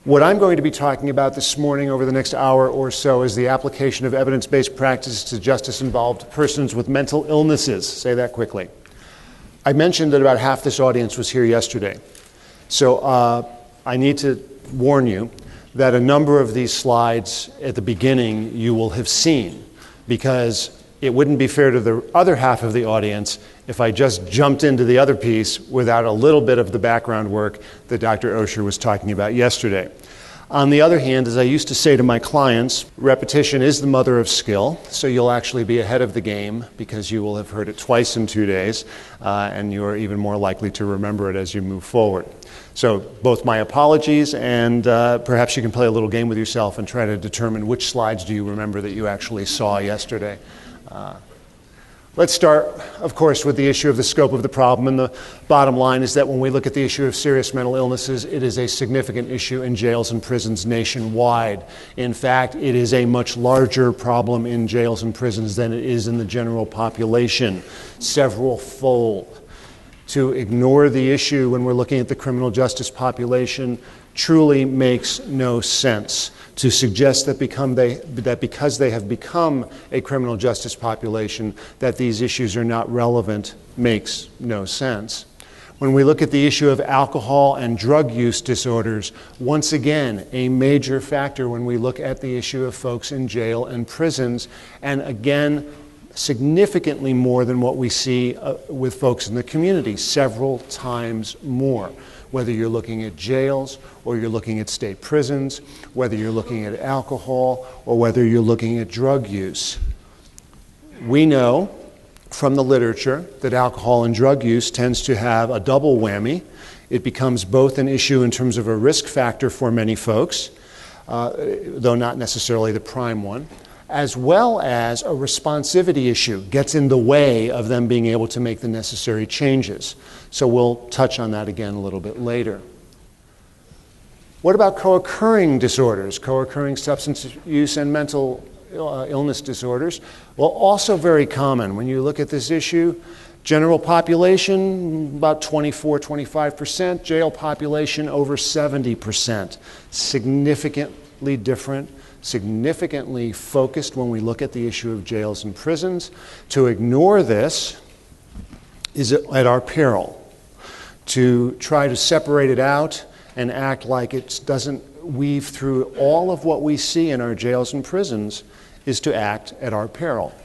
What I'm going to be talking about this morning over the next hour or so is the application of evidence-based practices to justice-involved persons with mental illnesses. Say that quickly. I mentioned that about half this audience was here yesterday. So I need to warn you that a number of these slides at the beginning you will have seen, because it wouldn't be fair to the other half of the audience if I just jumped into the other piece without a little bit of the background work that Dr. Osher was talking about yesterday. On the other hand, as I used to say to my clients, repetition is the mother of skill, so you'll actually be ahead of the game because you will have heard it twice in 2 days, and you are even more likely to remember it as you move forward. So both my apologies, and perhaps you can play a little game with yourself and try to determine which slides do you remember that you actually saw yesterday. Let's start, of course, with the issue of the scope of the problem. And the bottom line is that when we look at the issue of serious mental illnesses, it is a significant issue in jails and prisons nationwide. In fact, it is a much larger problem in jails and prisons than it is in the general population, several-fold. To ignore the issue when we're looking at the criminal justice population truly makes no sense. To suggest that because they have become a criminal justice population, that these issues are not relevant makes no sense. When we look at the issue of alcohol and drug use disorders, once again, a major factor when we look at the issue of folks in jail and prisons, and again, significantly more than what we see with folks in the community, several times more. Whether you're looking at jails or you're looking at state prisons, whether you're looking at alcohol or whether you're looking at drug use. We know from the literature that alcohol and drug use tends to have a double whammy. It becomes both an issue in terms of a risk factor for many folks, though not necessarily the prime one, as well as a responsivity issue, gets in the way of them being able to make the necessary changes. So we'll touch on that again a little bit later. What about co-occurring disorders, co-occurring substance use and mental illness disorders? Well, also very common. When you look at this issue, general population, about 24-25%, jail population, over 70%. Significantly different, significantly focused when we look at the issue of jails and prisons. To ignore this is at our peril. To try to separate it out and act like it doesn't weave through all of what we see in our jails and prisons is to act at our peril.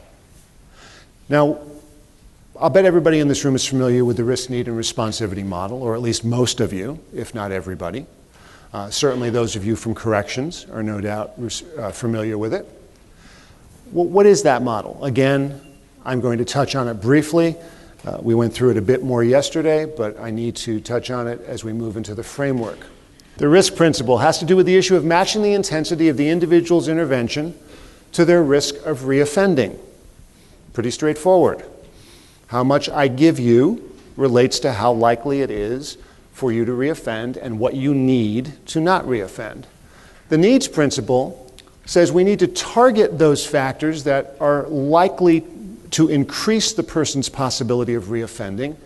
Now, I'll bet everybody in this room is familiar with the risk, need, and responsivity model, or at least most of you, if not everybody. Certainly those of you from corrections are no doubt familiar with it. Well, what is that model? Again, I'm going to touch on it briefly. We went through it a bit more yesterday, but I need to touch on it as we move into the framework. The risk principle has to do with the issue of matching the intensity of the individual's intervention to their risk of reoffending. Pretty straightforward. How much I give you relates to how likely it is for you to reoffend and what you need to not reoffend. The needs principle says we need to target those factors that are likely to increase the person's possibility of reoffending,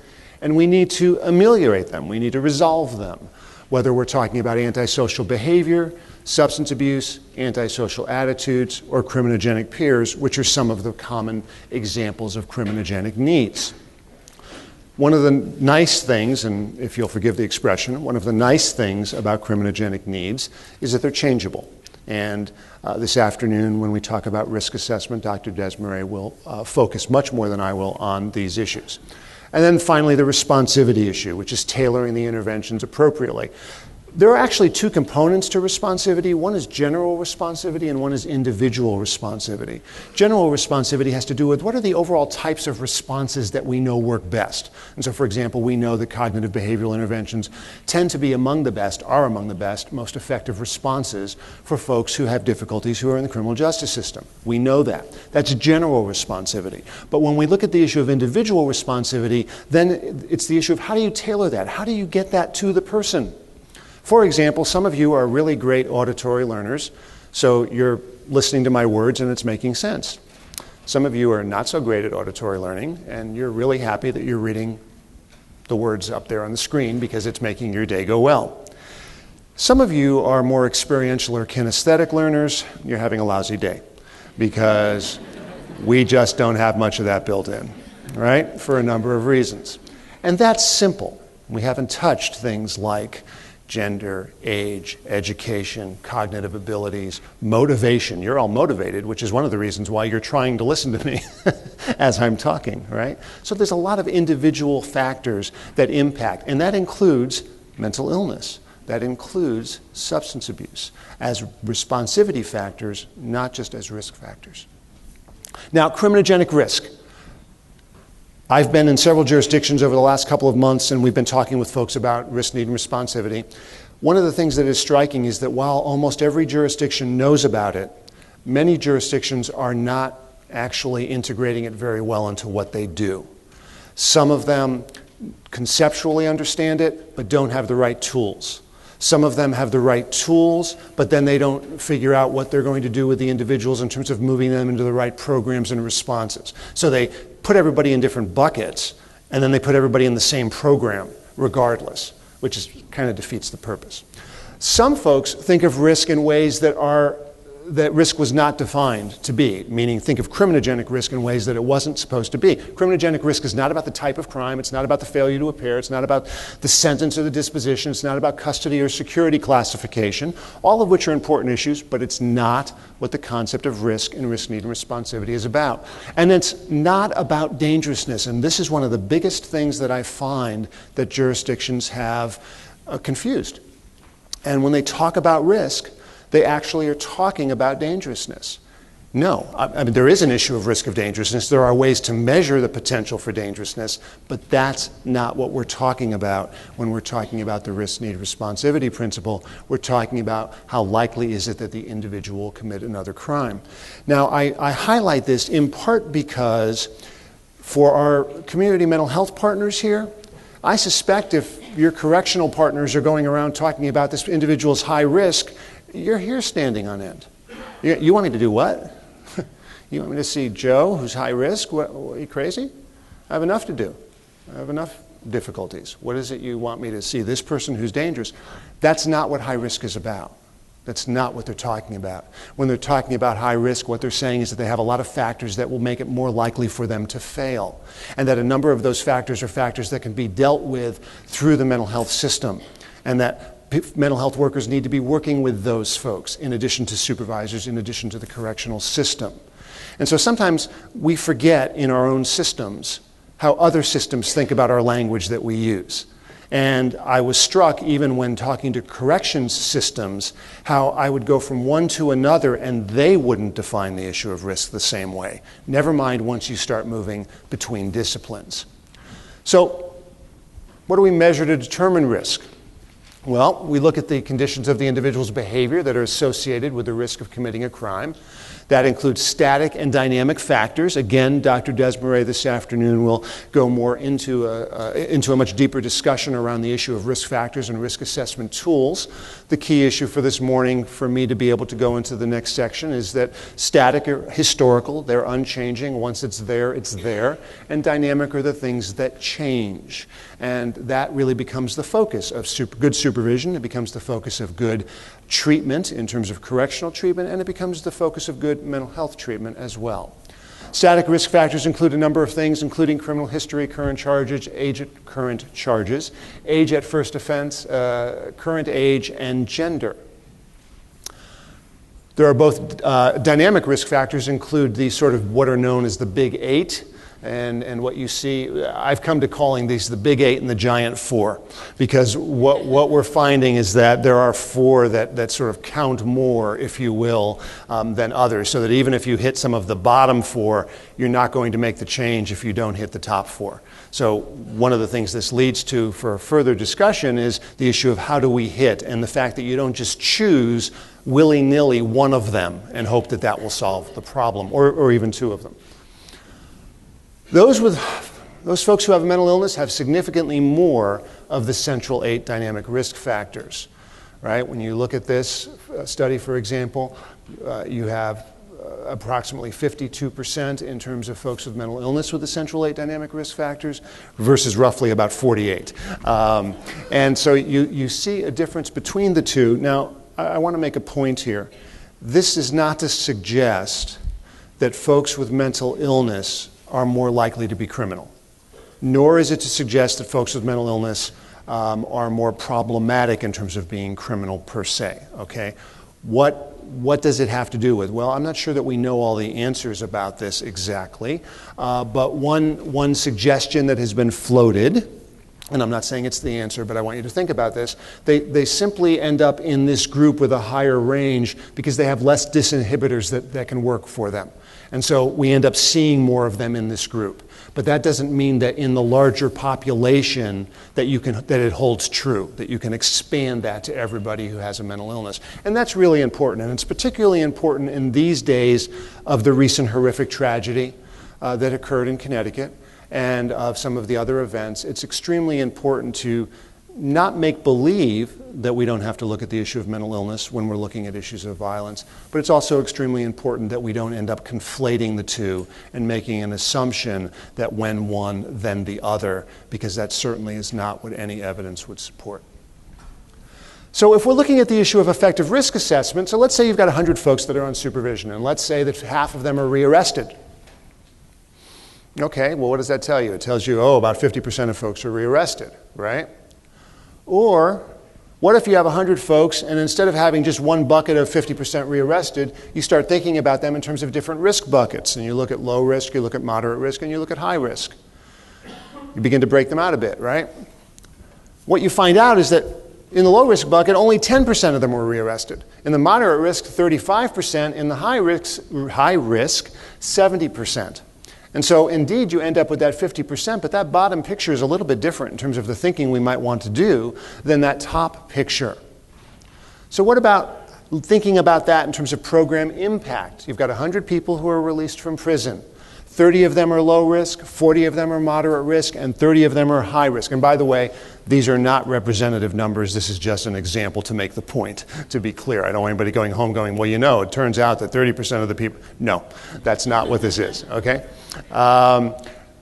and we need to ameliorate them. We need to resolve them, whether we're talking about antisocial behavior, substance abuse, antisocial attitudes, or criminogenic peers, which are some of the common examples of criminogenic needs. One of the nice things, and if you'll forgive the expression, one of the nice things about criminogenic needs is that they're changeable. And this afternoon, when we talk about risk assessment, Dr. Desmarais will focus much more than I will on these issues. And then finally, the responsivity issue, which is tailoring the interventions appropriately. There are actually two components to responsivity. One is general responsivity and one is individual responsivity. General responsivity has to do with what are the overall types of responses that we know work best. And so, for example, we know that cognitive behavioral interventions tend to be among the best, most effective responses for folks who have difficulties who are in the criminal justice system. We know that. That's general responsivity. But when we look at the issue of individual responsivity, then it's the issue of how do you tailor that? How do you get that to the person? For example, some of you are really great auditory learners, so you're listening to my words and it's making sense. Some of you are not so great at auditory learning, and you're really happy that you're reading the words up there on the screen because it's making your day go well. Some of you are more experiential or kinesthetic learners. You're having a lousy day because we just don't have much of that built in, right? For a number of reasons. And that's simple. We haven't touched things like gender, age, education, cognitive abilities, motivation. You're all motivated, which is one of the reasons why you're trying to listen to me as I'm talking, right? So there's a lot of individual factors that impact, and that includes mental illness. That includes substance abuse as responsivity factors, not just as risk factors. Now, criminogenic risk. I've been in several jurisdictions over the last couple of months, and we've been talking with folks about risk, need, and responsivity. One of the things that is striking is that while almost every jurisdiction knows about it, many jurisdictions are not actually integrating it very well into what they do. Some of them conceptually understand it, but don't have the right tools. Some of them have the right tools, but then they don't figure out what they're going to do with the individuals in terms of moving them into the right programs and responses. So they put everybody in different buckets, and then they put everybody in the same program regardless, which kind of defeats the purpose. Some folks think of risk in ways that risk was not defined to be, meaning think of criminogenic risk in ways that it wasn't supposed to be. Criminogenic risk is not about the type of crime, it's not about the failure to appear, it's not about the sentence or the disposition, it's not about custody or security classification, all of which are important issues, but it's not what the concept of risk and risk, need, and responsivity is about. And it's not about dangerousness, and this is one of the biggest things that I find that jurisdictions have confused. And when they talk about risk, they actually are talking about dangerousness. No, I mean, there is an issue of risk of dangerousness. There are ways to measure the potential for dangerousness, but that's not what we're talking about when we're talking about the risk, need, responsivity principle. We're talking about how likely is it that the individual will commit another crime. Now, I highlight this in part because for our community mental health partners here, I suspect if your correctional partners are going around talking about this individual's high risk, you're here standing on end. You want me to do what? You want me to see Joe, who's high risk? What, are you crazy? I have enough to do. I have enough difficulties. What is it you want me to see? This person who's dangerous. That's not what high risk is about. That's not what they're talking about. When they're talking about high risk, what they're saying is that they have a lot of factors that will make it more likely for them to fail. And that a number of those factors are factors that can be dealt with through the mental health system. And that mental health workers need to be working with those folks in addition to supervisors, in addition to the correctional system. And so sometimes we forget in our own systems how other systems think about our language that we use. And I was struck, even when talking to corrections systems, how I would go from one to another and they wouldn't define the issue of risk the same way. Never mind once you start moving between disciplines. So, what do we measure to determine risk? Well, we look at the conditions of the individual's behavior that are associated with the risk of committing a crime. That includes static and dynamic factors. Again, Dr. Desmarais this afternoon will go more into a much deeper discussion around the issue of risk factors and risk assessment tools. The key issue for this morning for me to be able to go into the next section is that static are historical, they're unchanging. Once it's there, it's there. And dynamic are the things that change. And that really becomes the focus of good supervision. It becomes the focus of good treatment in terms of correctional treatment, and it becomes the focus of good mental health treatment as well. Static risk factors include a number of things, including criminal history, current charges, age at current charges, age at first offense, current age, and gender. There are both dynamic risk factors include these sort of what are known as the big eight. And what you see, I've come to calling these the big eight and the giant four, because what we're finding is that there are four that sort of count more, if you will, than others, so that even if you hit some of the bottom four, you're not going to make the change if you don't hit the top four. So one of the things this leads to for further discussion is the issue of how do we hit, and the fact that you don't just choose willy-nilly one of them and hope that that will solve the problem, or even two of them. Those folks who have a mental illness have significantly more of the central 8 dynamic risk factors, right? When you look at this study, for example, you have approximately 52% in terms of folks with mental illness with essential 8 dynamic risk factors versus roughly about 48. And so you see a difference between the two. Now, I want to make a point here. This is not to suggest that folks with mental illness are more likely to be criminal, nor is it to suggest that folks with mental illness are more problematic in terms of being criminal per se, okay? What does it have to do with? Well, I'm not sure that we know all the answers about this exactly, but one suggestion that has been floated, and I'm not saying it's the answer, but I want you to think about this, they simply end up in this group with a higher range because they have less disinhibitors that can work for them. And so we end up seeing more of them in this group. But that doesn't mean that in the larger population that it holds true, that you can expand that to everybody who has a mental illness. And that's really important. And it's particularly important in these days of the recent horrific tragedy that occurred in Connecticut and of some of the other events. It's extremely important to not make believe that we don't have to look at the issue of mental illness when we're looking at issues of violence, but it's also extremely important that we don't end up conflating the two and making an assumption that when one, then the other, because that certainly is not what any evidence would support. So if we're looking at the issue of effective risk assessment, so let's say you've got 100 folks that are on supervision, and let's say that half of them are rearrested. Okay, well, what does that tell you? It tells you, about 50% of folks are rearrested, right? Or what if you have 100 folks and instead of having just one bucket of 50% rearrested, you start thinking about them in terms of different risk buckets. And you look at low risk, you look at moderate risk, and you look at high risk. You begin to break them out a bit, right? What you find out is that in the low risk bucket, only 10% of them were rearrested. In the moderate risk, 35%. In the high risk, 70%. And so, indeed, you end up with that 50%, but that bottom picture is a little bit different in terms of the thinking we might want to do than that top picture. So what about thinking about that in terms of program impact? You've got 100 people who are released from prison. 30 of them are low risk, 40 of them are moderate risk, and 30 of them are high risk. And by the way, these are not representative numbers. This is just an example to make the point, to be clear. I don't want anybody going home going, well, it turns out that 30% of the people... No, that's not what this is, okay?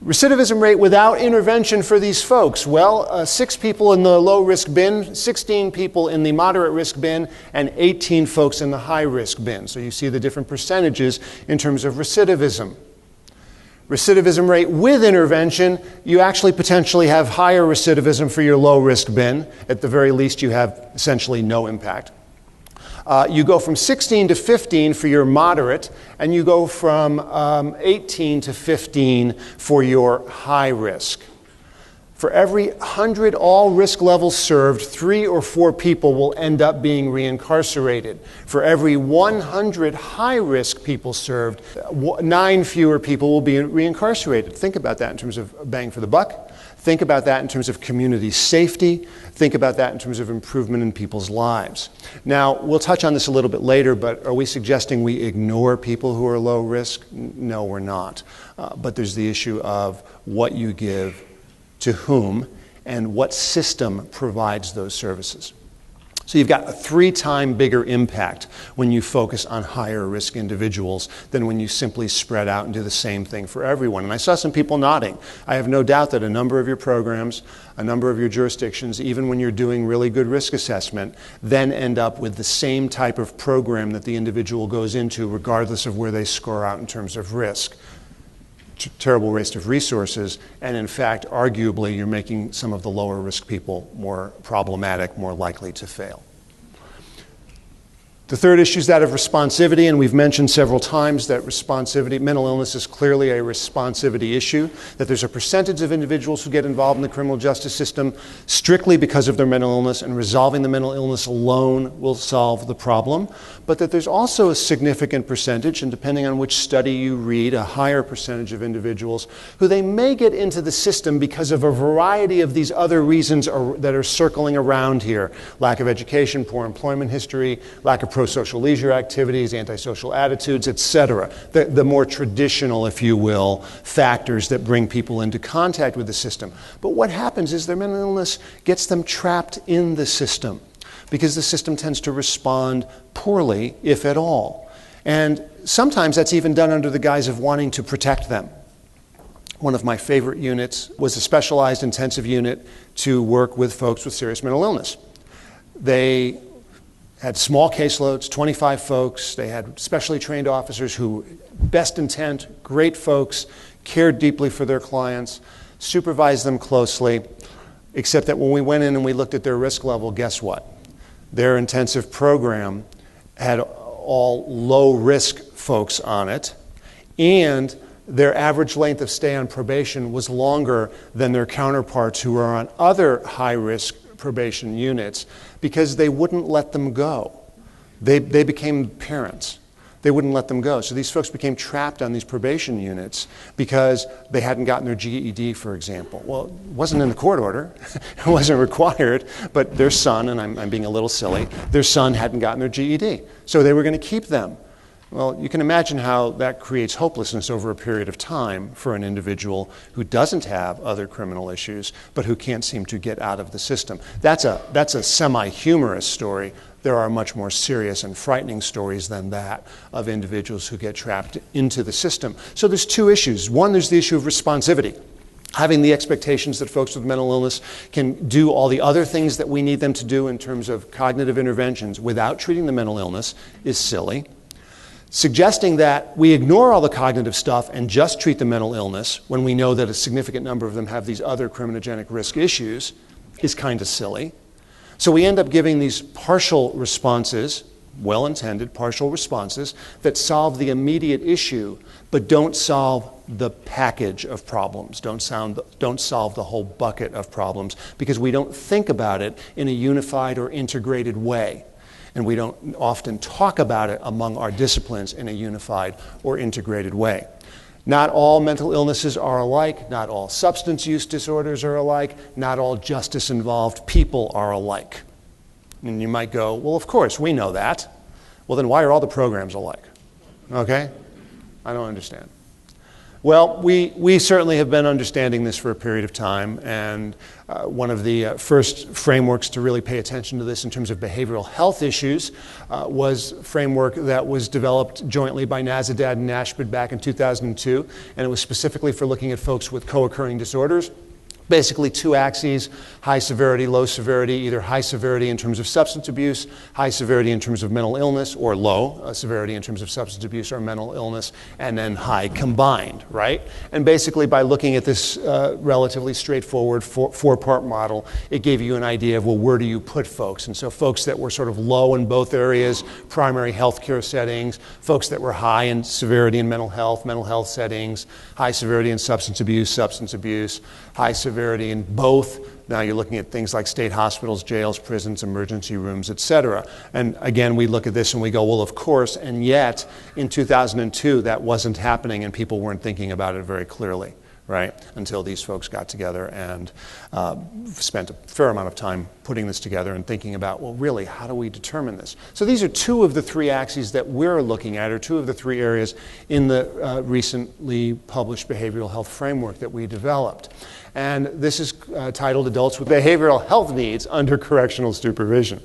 Recidivism rate without intervention for these folks. Well, 6 people in the low risk bin, 16 people in the moderate risk bin, and 18 folks in the high risk bin. So you see the different percentages in terms of recidivism. Recidivism rate with intervention, you actually potentially have higher recidivism for your low risk bin. At the very least, you have essentially no impact. You go from 16 to 15 for your moderate, and you go from 18 to 15 for your high risk. For every 100 all risk levels served, 3 or 4 people will end up being reincarcerated. For every 100 high-risk people served, 9 fewer people will be reincarcerated. Think about that in terms of bang for the buck. Think about that in terms of community safety. Think about that in terms of improvement in people's lives. Now, we'll touch on this a little bit later, but are we suggesting we ignore people who are low risk? No, we're not. But there's the issue of what you give to whom, and what system provides those services. So you've got a 3-time bigger impact when you focus on higher risk individuals than when you simply spread out and do the same thing for everyone. And I saw some people nodding. I have no doubt that a number of your programs, a number of your jurisdictions, even when you're doing really good risk assessment, then end up with the same type of program that the individual goes into regardless of where they score out in terms of risk. Terrible waste of resources, and in fact, arguably, you're making some of the lower risk people more problematic, more likely to fail. The third issue is that of responsivity, and we've mentioned several times that mental illness is clearly a responsivity issue, that there's a percentage of individuals who get involved in the criminal justice system strictly because of their mental illness, and resolving the mental illness alone will solve the problem, but that there's also a significant percentage, and depending on which study you read, a higher percentage of individuals who they may get into the system because of a variety of these other reasons that are circling around here. Lack of education, poor employment history, lack of pro-social leisure activities, antisocial attitudes, etc. The more traditional, if you will, factors that bring people into contact with the system. But what happens is their mental illness gets them trapped in the system because the system tends to respond poorly, if at all. And sometimes that's even done under the guise of wanting to protect them. One of my favorite units was a specialized intensive unit to work with folks with serious mental illness. They had small caseloads, 25 folks. They had specially trained officers who, best intent, great folks, cared deeply for their clients, supervised them closely, except that when we went in and we looked at their risk level, guess what? Their intensive program had all low-risk folks on it, and their average length of stay on probation was longer than their counterparts who were on other high-risk probation units because they wouldn't let them go. They became parents. They wouldn't let them go. So these folks became trapped on these probation units because they hadn't gotten their GED, for example. Well, it wasn't in the court order. It wasn't required, but their son, and I'm being a little silly, their son hadn't gotten their GED. So they were going to keep them. Well, you can imagine how that creates hopelessness over a period of time for an individual who doesn't have other criminal issues, but who can't seem to get out of the system. That's a semi-humorous story. There are much more serious and frightening stories than that of individuals who get trapped into the system. So there's two issues. One, there's the issue of responsivity. Having the expectations that folks with mental illness can do all the other things that we need them to do in terms of cognitive interventions without treating the mental illness is silly. Suggesting that we ignore all the cognitive stuff and just treat the mental illness when we know that a significant number of them have these other criminogenic risk issues is kind of silly. So we end up giving these partial responses, well-intended partial responses, that solve the immediate issue but don't solve the package of problems, don't solve the whole bucket of problems, because we don't think about it in a unified or integrated way. And we don't often talk about it among our disciplines in a unified or integrated way. Not all mental illnesses are alike. Not all substance use disorders are alike. Not all justice-involved people are alike. And you might go, well, of course, we know that. Well, then why are all the programs alike? Okay? I don't understand. Well, we certainly have been understanding this for a period of time, and one of the first frameworks to really pay attention to this in terms of behavioral health issues was a framework that was developed jointly by NAZADAD and NASHBD back in 2002, and it was specifically for looking at folks with co-occurring disorders. Basically two axes, high severity, low severity, either high severity in terms of substance abuse, high severity in terms of mental illness, or low severity in terms of substance abuse or mental illness, and then high combined, right? And basically by looking at this relatively straightforward four-part model, it gave you an idea of, well, where do you put folks? And so folks that were sort of low in both areas, primary healthcare settings, folks that were high in severity in mental health settings, high severity in substance abuse, high severity in both. Now you're looking at things like state hospitals, jails, prisons, emergency rooms, etc. And again, we look at this and we go, well, of course, and yet in 2002 that wasn't happening and people weren't thinking about it very clearly, right? Until these folks got together and spent a fair amount of time putting this together and thinking about, well, really, how do we determine this? So these are two of the three axes that we're looking at, or two of the three areas in the recently published behavioral health framework that we developed. And this is titled Adults with Behavioral Health Needs Under Correctional Supervision.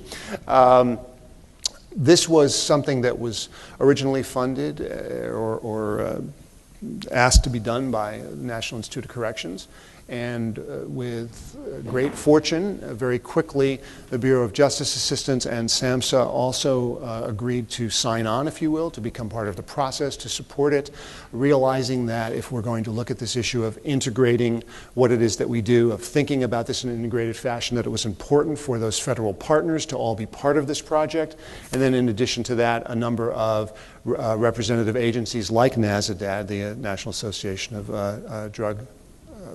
This was something that was originally funded or asked to be done by the National Institute of Corrections. And with great fortune, very quickly, the Bureau of Justice Assistance and SAMHSA also agreed to sign on, if you will, to become part of the process, to support it, realizing that if we're going to look at this issue of integrating what it is that we do, of thinking about this in an integrated fashion, that it was important for those federal partners to all be part of this project. And then in addition to that, a number of representative agencies like NAZADAD, the National Association of Drug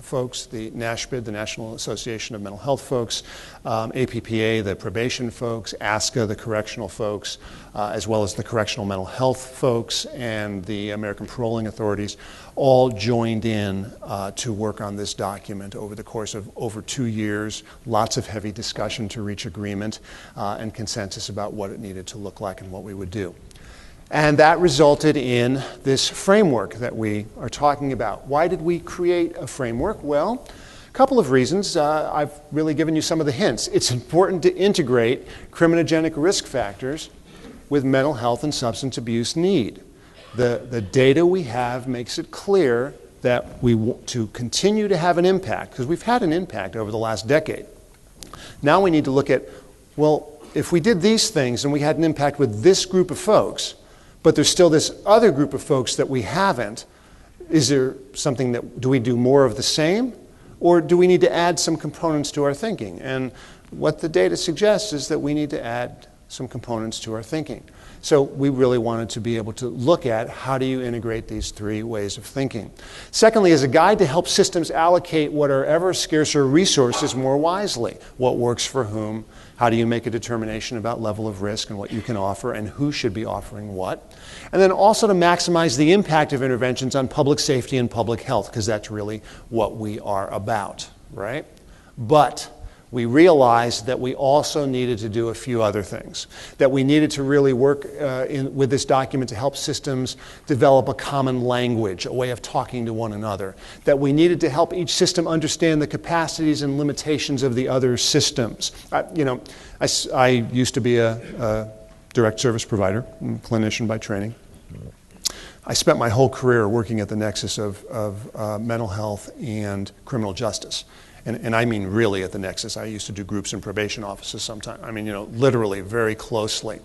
folks, the NASHBD, the National Association of Mental Health folks, APPA, the probation folks, ASCA, the correctional folks, as well as the correctional mental health folks, and the American Paroling Authorities, all joined in to work on this document over the course of over 2 years. Lots of heavy discussion to reach agreement and consensus about what it needed to look like and what we would do. And that resulted in this framework that we are talking about. Why did we create a framework? Well, a couple of reasons. I've really given you some of the hints. It's important to integrate criminogenic risk factors with mental health and substance abuse need. The data we have makes it clear that we want to continue to have an impact, because we've had an impact over the last decade. Now we need to look at, well, if we did these things and we had an impact with this group of folks, but there's still this other group of folks that we haven't, is there something that, do we do more of the same? Or do we need to add some components to our thinking? And what the data suggests is that we need to add some components to our thinking. So we really wanted to be able to look at how do you integrate these three ways of thinking. Secondly, as a guide to help systems allocate what are ever scarcer resources more wisely. What works for whom? How do you make a determination about level of risk and what you can offer and who should be offering what? And then also to maximize the impact of interventions on public safety and public health, because that's really what we are about, right? But we realized that we also needed to do a few other things, that we needed to really work with this document to help systems develop a common language, a way of talking to one another, that we needed to help each system understand the capacities and limitations of the other systems. I used to be a direct service provider, clinician by training. I spent my whole career working at the nexus of mental health and criminal justice. And I mean really at the nexus. I used to do groups in probation offices sometimes. I mean, literally very closely.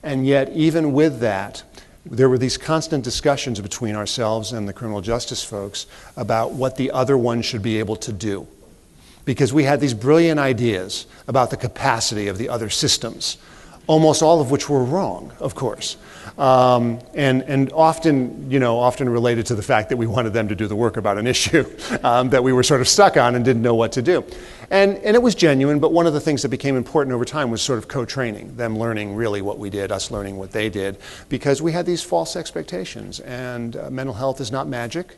And yet, even with that, there were these constant discussions between ourselves and the criminal justice folks about what the other one should be able to do. Because we had these brilliant ideas about the capacity of the other systems, almost all of which were wrong, of course. And often related to the fact that we wanted them to do the work about an issue that we were sort of stuck on and didn't know what to do. And it was genuine, but one of the things that became important over time was sort of co-training, them learning really what we did, us learning what they did, because we had these false expectations. And mental health is not magic.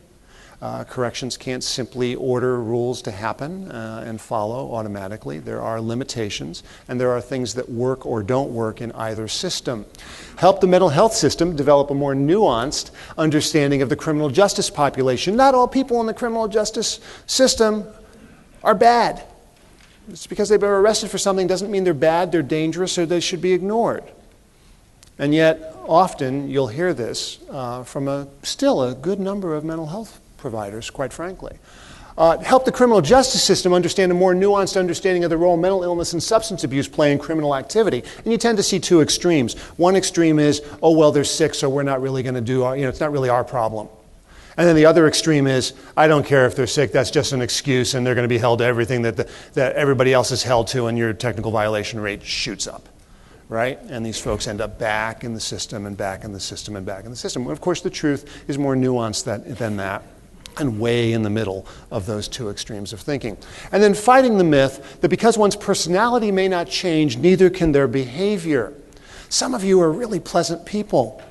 Corrections can't simply order rules to happen and follow automatically. There are limitations, and there are things that work or don't work in either system. Help the mental health system develop a more nuanced understanding of the criminal justice population. Not all people in the criminal justice system are bad. It's because they've been arrested for something doesn't mean they're bad, they're dangerous, or they should be ignored. And yet, often you'll hear this from still a good number of mental health providers, quite frankly. Help the criminal justice system understand a more nuanced understanding of the role mental illness and substance abuse play in criminal activity. And you tend to see two extremes. One extreme is, oh, well, they're sick, so we're not really going to do, it's not really our problem. And then the other extreme is, I don't care if they're sick, that's just an excuse, and they're going to be held to everything that everybody else is held to, and your technical violation rate shoots up. Right? And these folks end up back in the system and back in the system and back in the system. Of course, the truth is more nuanced than that, and way in the middle of those two extremes of thinking. And then fighting the myth that because one's personality may not change, neither can their behavior. Some of you are really pleasant people.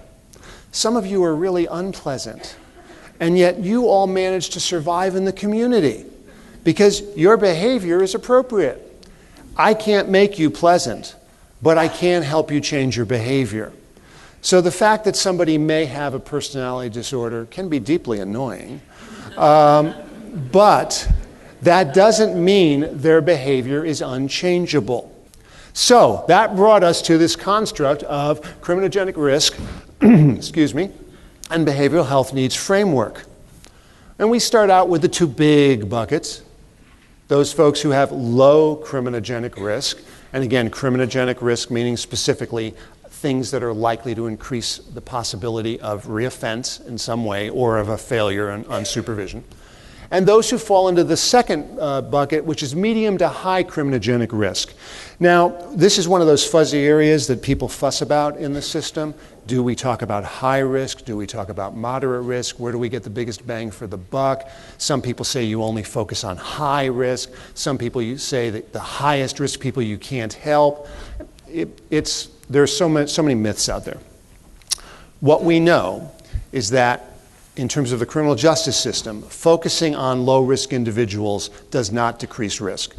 Some of you are really unpleasant. And yet you all manage to survive in the community because your behavior is appropriate. I can't make you pleasant, but I can help you change your behavior. So the fact that somebody may have a personality disorder can be deeply annoying, but that doesn't mean their behavior is unchangeable. So that brought us to this construct of criminogenic risk, excuse me, and behavioral health needs framework. And we start out with the two big buckets, those folks who have low criminogenic risk, and again, criminogenic risk meaning specifically things that are likely to increase the possibility of reoffense in some way or of a failure on supervision. And those who fall into the second bucket, which is medium to high criminogenic risk. Now, this is one of those fuzzy areas that people fuss about in the system. Do we talk about high risk? Do we talk about moderate risk? Where do we get the biggest bang for the buck? Some people say you only focus on high risk. Some people say that the highest risk people you can't help. There's so many myths out there. What we know is that in terms of the criminal justice system, focusing on low-risk individuals does not decrease risk.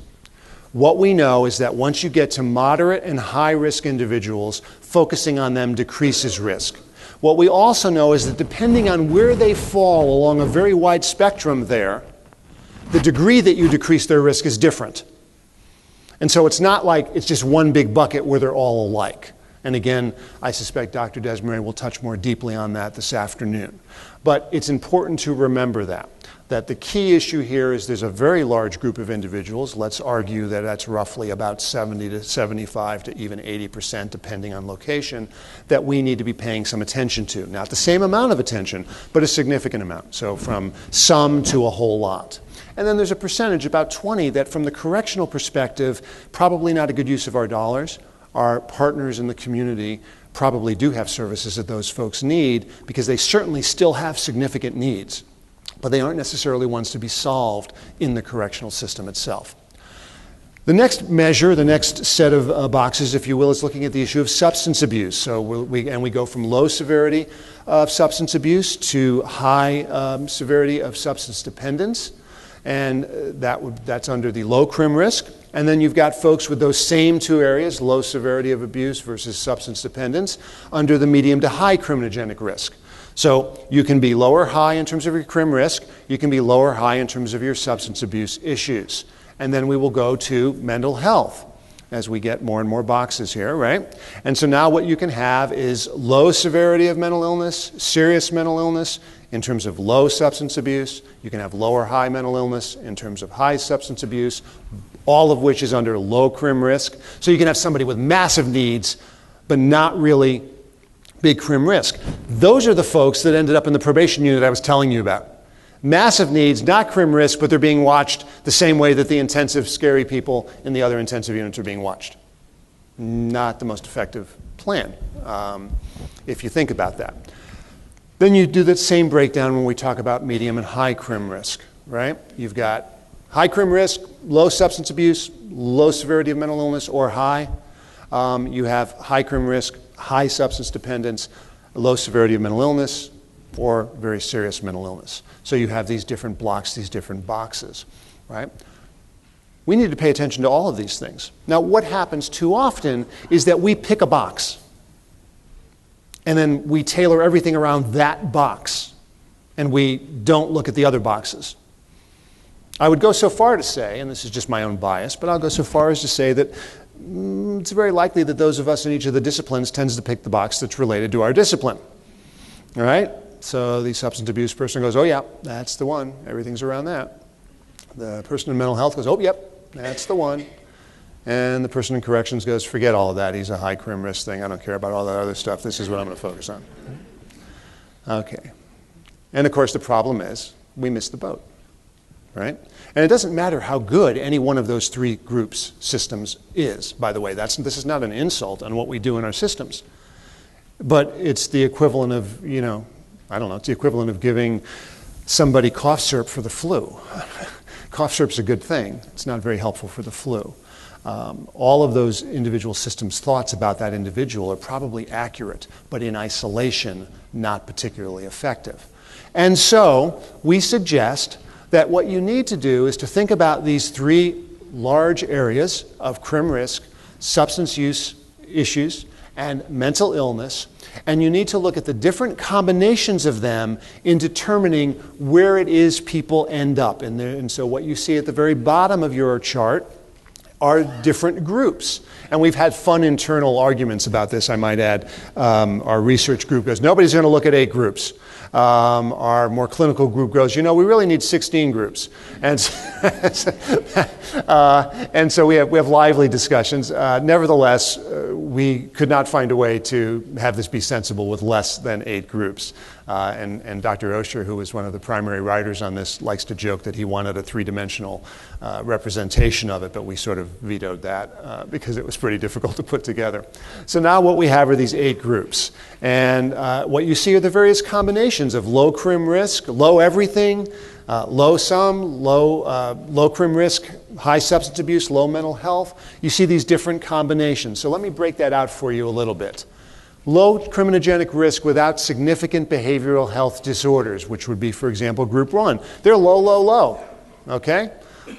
What we know is that once you get to moderate and high-risk individuals, focusing on them decreases risk. What we also know is that depending on where they fall along a very wide spectrum there, the degree that you decrease their risk is different. And so it's not like it's just one big bucket where they're all alike. And again, I suspect Dr. Desmarais will touch more deeply on that this afternoon. But it's important to remember that the key issue here is there's a very large group of individuals. Let's argue that that's roughly about 70 to 75 to even 80%, depending on location, that we need to be paying some attention to. Not the same amount of attention, but a significant amount. So from some to a whole lot. And then there's a percentage, about 20, that from the correctional perspective, probably not a good use of our dollars. Our partners in the community probably do have services that those folks need because they certainly still have significant needs, but they aren't necessarily ones to be solved in the correctional system itself. The next measure, the next set of boxes, if you will, is looking at the issue of substance abuse. So we go from low severity of substance abuse to high severity of substance dependence. And that's under the low crim risk. And then you've got folks with those same two areas, low severity of abuse versus substance dependence, under the medium to high criminogenic risk. So you can be low or high in terms of your crim risk. You can be low or high in terms of your substance abuse issues. And then we will go to mental health as we get more and more boxes here, right? And so now what you can have is low severity of mental illness, serious mental illness, in terms of low substance abuse. You can have low or high mental illness in terms of high substance abuse, all of which is under low crim risk. So you can have somebody with massive needs, but not really big crim risk. Those are the folks that ended up in the probation unit I was telling you about. Massive needs, not crim risk, but they're being watched the same way that the intensive, scary people in the other intensive units are being watched. Not the most effective plan, if you think about that. Then you do that same breakdown when we talk about medium and high crim risk, right? You've got high crim risk, low substance abuse, low severity of mental illness, or high. You have high crim risk, high substance dependence, low severity of mental illness, or very serious mental illness. So you have these different blocks, these different boxes, right? We need to pay attention to all of these things. Now, what happens too often is that we pick a box, and then we tailor everything around that box, and we don't look at the other boxes. I would go so far to say, and this is just my own bias, but I'll go so far as to say that it's very likely that those of us in each of the disciplines tends to pick the box that's related to our discipline. All right? So the substance abuse person goes, oh yeah, that's the one. Everything's around that. The person in mental health goes, oh yep, that's the one. And the person in corrections goes, forget all of that. He's a high crim risk thing. I don't care about all that other stuff. This is what I'm going to focus on. Okay. And of course the problem is we miss the boat, right? And it doesn't matter how good any one of those three groups' systems is, by the way. This is not an insult on what we do in our systems. But it's the equivalent of, it's the equivalent of giving somebody cough syrup for the flu. Cough syrup's a good thing. It's not very helpful for the flu. All of those individual systems' thoughts about that individual are probably accurate, but in isolation, not particularly effective. And so we suggest that what you need to do is to think about these three large areas of crim risk, substance use issues, and mental illness, and you need to look at the different combinations of them in determining where it is people end up. And so what you see at the very bottom of your chart are different groups. And we've had fun internal arguments about this, I might add. Our research group goes, nobody's going to look at 8 groups. Our more clinical group goes, we really need 16 groups. And so we have lively discussions. Nevertheless, we could not find a way to have this be sensible with less than 8 groups. And Dr. Osher, who was one of the primary writers on this, likes to joke that he wanted a 3-dimensional representation of it, but we sort of vetoed that because it was pretty difficult to put together. So now what we have are these 8 groups. And what you see are the various combinations of low crim risk, low everything, low sum, low crim risk, high substance abuse, low mental health. You see these different combinations. So let me break that out for you a little bit. Low criminogenic risk without significant behavioral health disorders, which would be, for example, group 1. They're low, low, low, okay?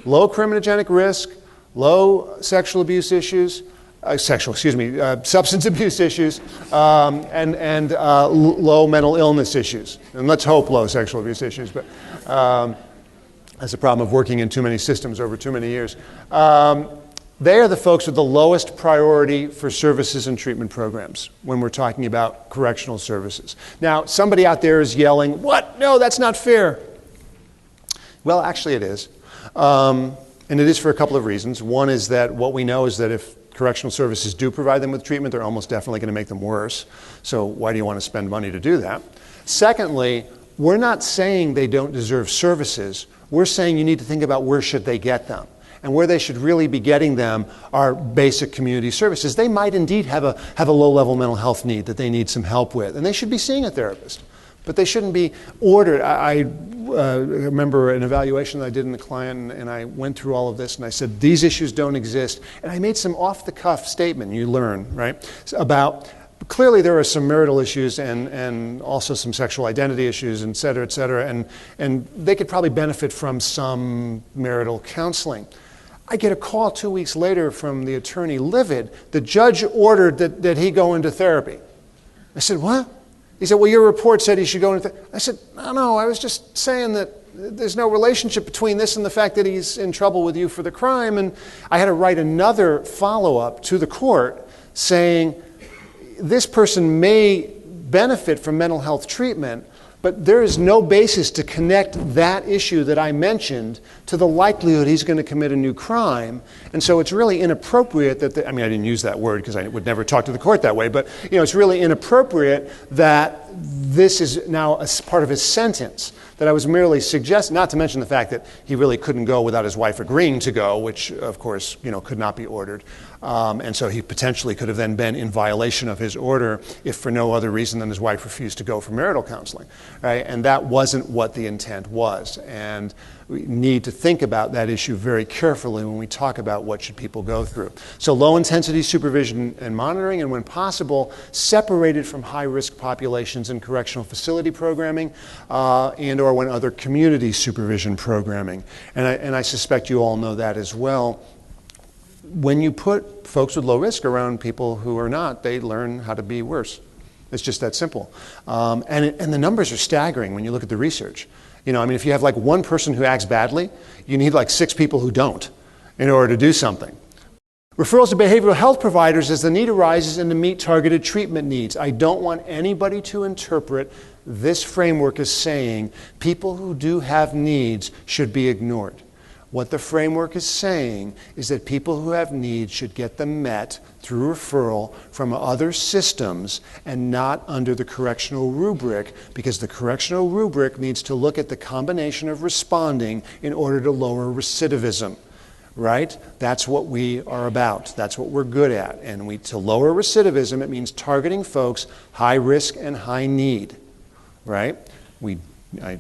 Low criminogenic risk, low sexual abuse issues, substance abuse issues, and low mental illness issues. And let's hope low sexual abuse issues, but that's a problem of working in too many systems over too many years. They are the folks with the lowest priority for services and treatment programs when we're talking about correctional services. Now, somebody out there is yelling, "What? No, that's not fair." Well, actually it is. And it is for a couple of reasons. One is that what we know is that if correctional services do provide them with treatment, they're almost definitely going to make them worse. So why do you want to spend money to do that? Secondly, we're not saying they don't deserve services. We're saying you need to think about where should they get them. And where they should really be getting them are basic community services. They might indeed have a low-level mental health need that they need some help with, and they should be seeing a therapist. But they shouldn't be ordered. I remember an evaluation that I did in the client, and I went through all of this, and I said, these issues don't exist. And I made some off-the-cuff statement, you learn, right, about clearly there are some marital issues and also some sexual identity issues, et cetera, and they could probably benefit from some marital counseling. I get a call 2 weeks later from the attorney, livid. The judge ordered that he go into therapy. I said, what? He said, well, your report said he should go into therapy. I said, no, I was just saying that there's no relationship between this and the fact that he's in trouble with you for the crime. And I had to write another follow-up to the court saying, this person may benefit from mental health treatment, but there is no basis to connect that issue that I mentioned to the likelihood he's going to commit a new crime. And so it's really inappropriate that, I didn't use that word because I would never talk to the court that way, but it's really inappropriate that this is now a part of his sentence, that I was merely suggesting, not to mention the fact that he really couldn't go without his wife agreeing to go, which of course, could not be ordered. And so he potentially could have then been in violation of his order if for no other reason than his wife refused to go for marital counseling, right? And that wasn't what the intent was. And we need to think about that issue very carefully when we talk about what should people go through. So low-intensity supervision and monitoring, and when possible, separated from high-risk populations in correctional facility programming and or when other community supervision programming. And I suspect you all know that as well. When you put folks with low risk around people who are not, they learn how to be worse. It's just that simple. And the numbers are staggering when you look at the research. If you have like one person who acts badly, you need like 6 people who don't in order to do something. Referrals to behavioral health providers as the need arises and to meet targeted treatment needs. I don't want anybody to interpret this framework as saying people who do have needs should be ignored. What the framework is saying is that people who have needs should get them met through referral from other systems and not under the correctional rubric, because the correctional rubric needs to look at the combination of responding in order to lower recidivism. Right? That's what we are about. That's what we're good at. And to lower recidivism, it means targeting folks high risk and high need. Right? I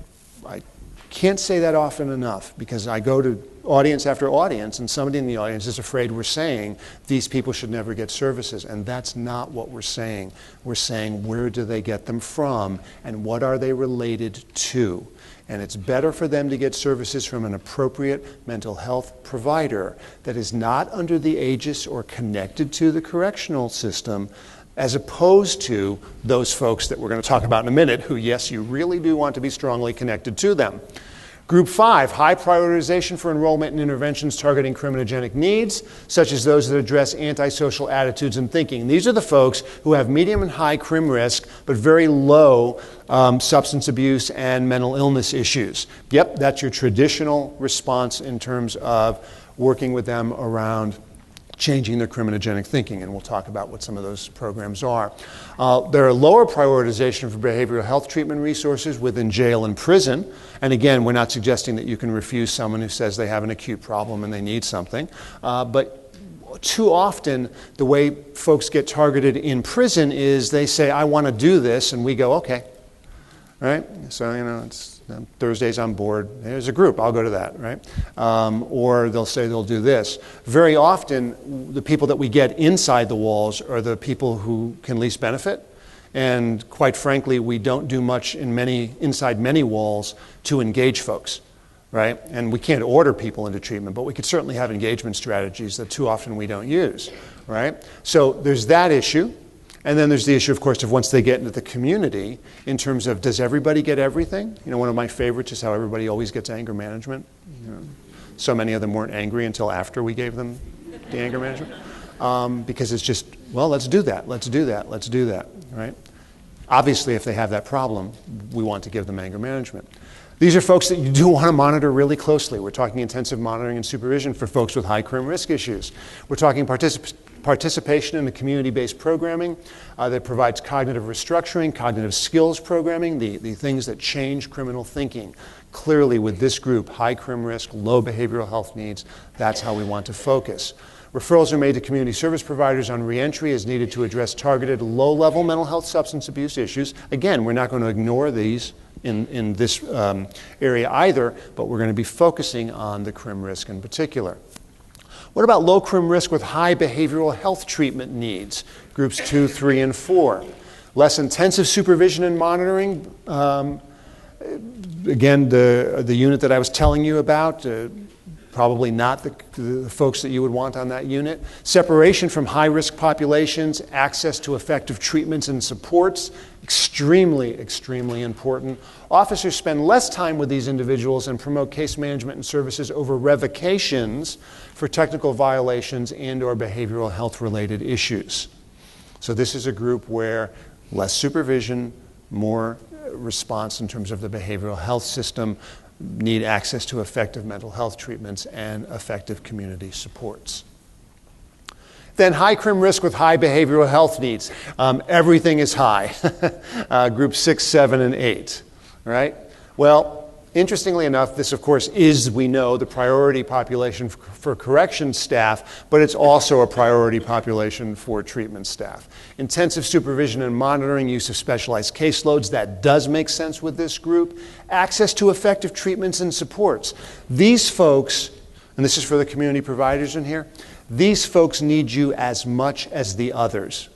can't say that often enough, because I go to audience after audience and somebody in the audience is afraid we're saying these people should never get services, and that's not what we're saying. We're saying where do they get them from and what are they related to? And it's better for them to get services from an appropriate mental health provider that is not under the aegis or connected to the correctional system, as opposed to those folks that we're going to talk about in a minute who, yes, you really do want to be strongly connected to them. Group 5, high prioritization for enrollment in interventions targeting criminogenic needs, such as those that address antisocial attitudes and thinking. These are the folks who have medium and high crim risk, but very low substance abuse and mental illness issues. Yep, that's your traditional response in terms of working with them around changing their criminogenic thinking, and we'll talk about what some of those programs are. There are lower prioritization for behavioral health treatment resources within jail and prison, and again, we're not suggesting that you can refuse someone who says they have an acute problem and they need something, but too often the way folks get targeted in prison is they say, I want to do this, and we go, okay, right? So, it's Thursdays on board. There's a group, I'll go to that, right? Or they'll say they'll do this. Very often, the people that we get inside the walls are the people who can least benefit. And quite frankly, we don't do much inside many walls to engage folks, right? And we can't order people into treatment, but we could certainly have engagement strategies that too often we don't use, right? So there's that issue. And then there's the issue, of course, of once they get into the community, in terms of does everybody get everything? One of my favorites is how everybody always gets anger management. So many of them weren't angry until after we gave them the anger management, because it's just, well, let's do that, right? Obviously, if they have that problem, we want to give them anger management. These are folks that you do want to monitor really closely. We're talking intensive monitoring and supervision for folks with high crim risk issues. We're talking participation in the community-based programming that provides cognitive restructuring, cognitive skills programming, the things that change criminal thinking. Clearly, with this group, high crim risk, low behavioral health needs, that's how we want to focus. Referrals are made to community service providers on reentry as needed to address targeted low-level mental health substance abuse issues. Again, we're not going to ignore these in this area either, but we're going to be focusing on the crim risk in particular. What about low crim risk with high behavioral health treatment needs? Groups 2, 3, and 4. Less intensive supervision and monitoring. Again, the unit that I was telling you about, probably not the folks that you would want on that unit. Separation from high-risk populations, access to effective treatments and supports, extremely, extremely important. Officers spend less time with these individuals and promote case management and services over revocations for technical violations and or behavioral health-related issues. So this is a group where less supervision, more response in terms of the behavioral health system, need access to effective mental health treatments and effective community supports. Then high crim risk with high behavioral health needs. Everything is high. Group 6, 7, and 8. Right? Well, interestingly enough, this of course is, we know, the priority population for corrections staff, but it's also a priority population for treatment staff. Intensive supervision and monitoring, use of specialized caseloads, that does make sense with this group. Access to effective treatments and supports. These folks, and this is for the community providers in here, these folks need you as much as the others.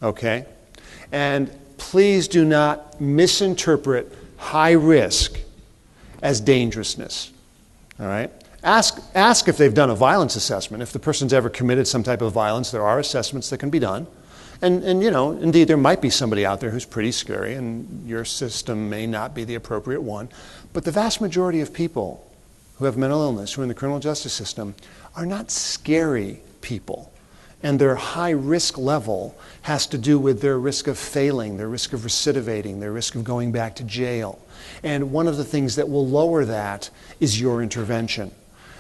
Okay? And please do not misinterpret high risk as dangerousness. All right? Ask if they've done a violence assessment. If the person's ever committed some type of violence, there are assessments that can be done. And you know, indeed, there might be somebody out there who's pretty scary, and your system may not be the appropriate one. But the vast majority of people who have mental illness, who are in the criminal justice system, are not scary people. And their high risk level has to do with their risk of failing, their risk of recidivating, their risk of going back to jail. And one of the things that will lower that is your intervention.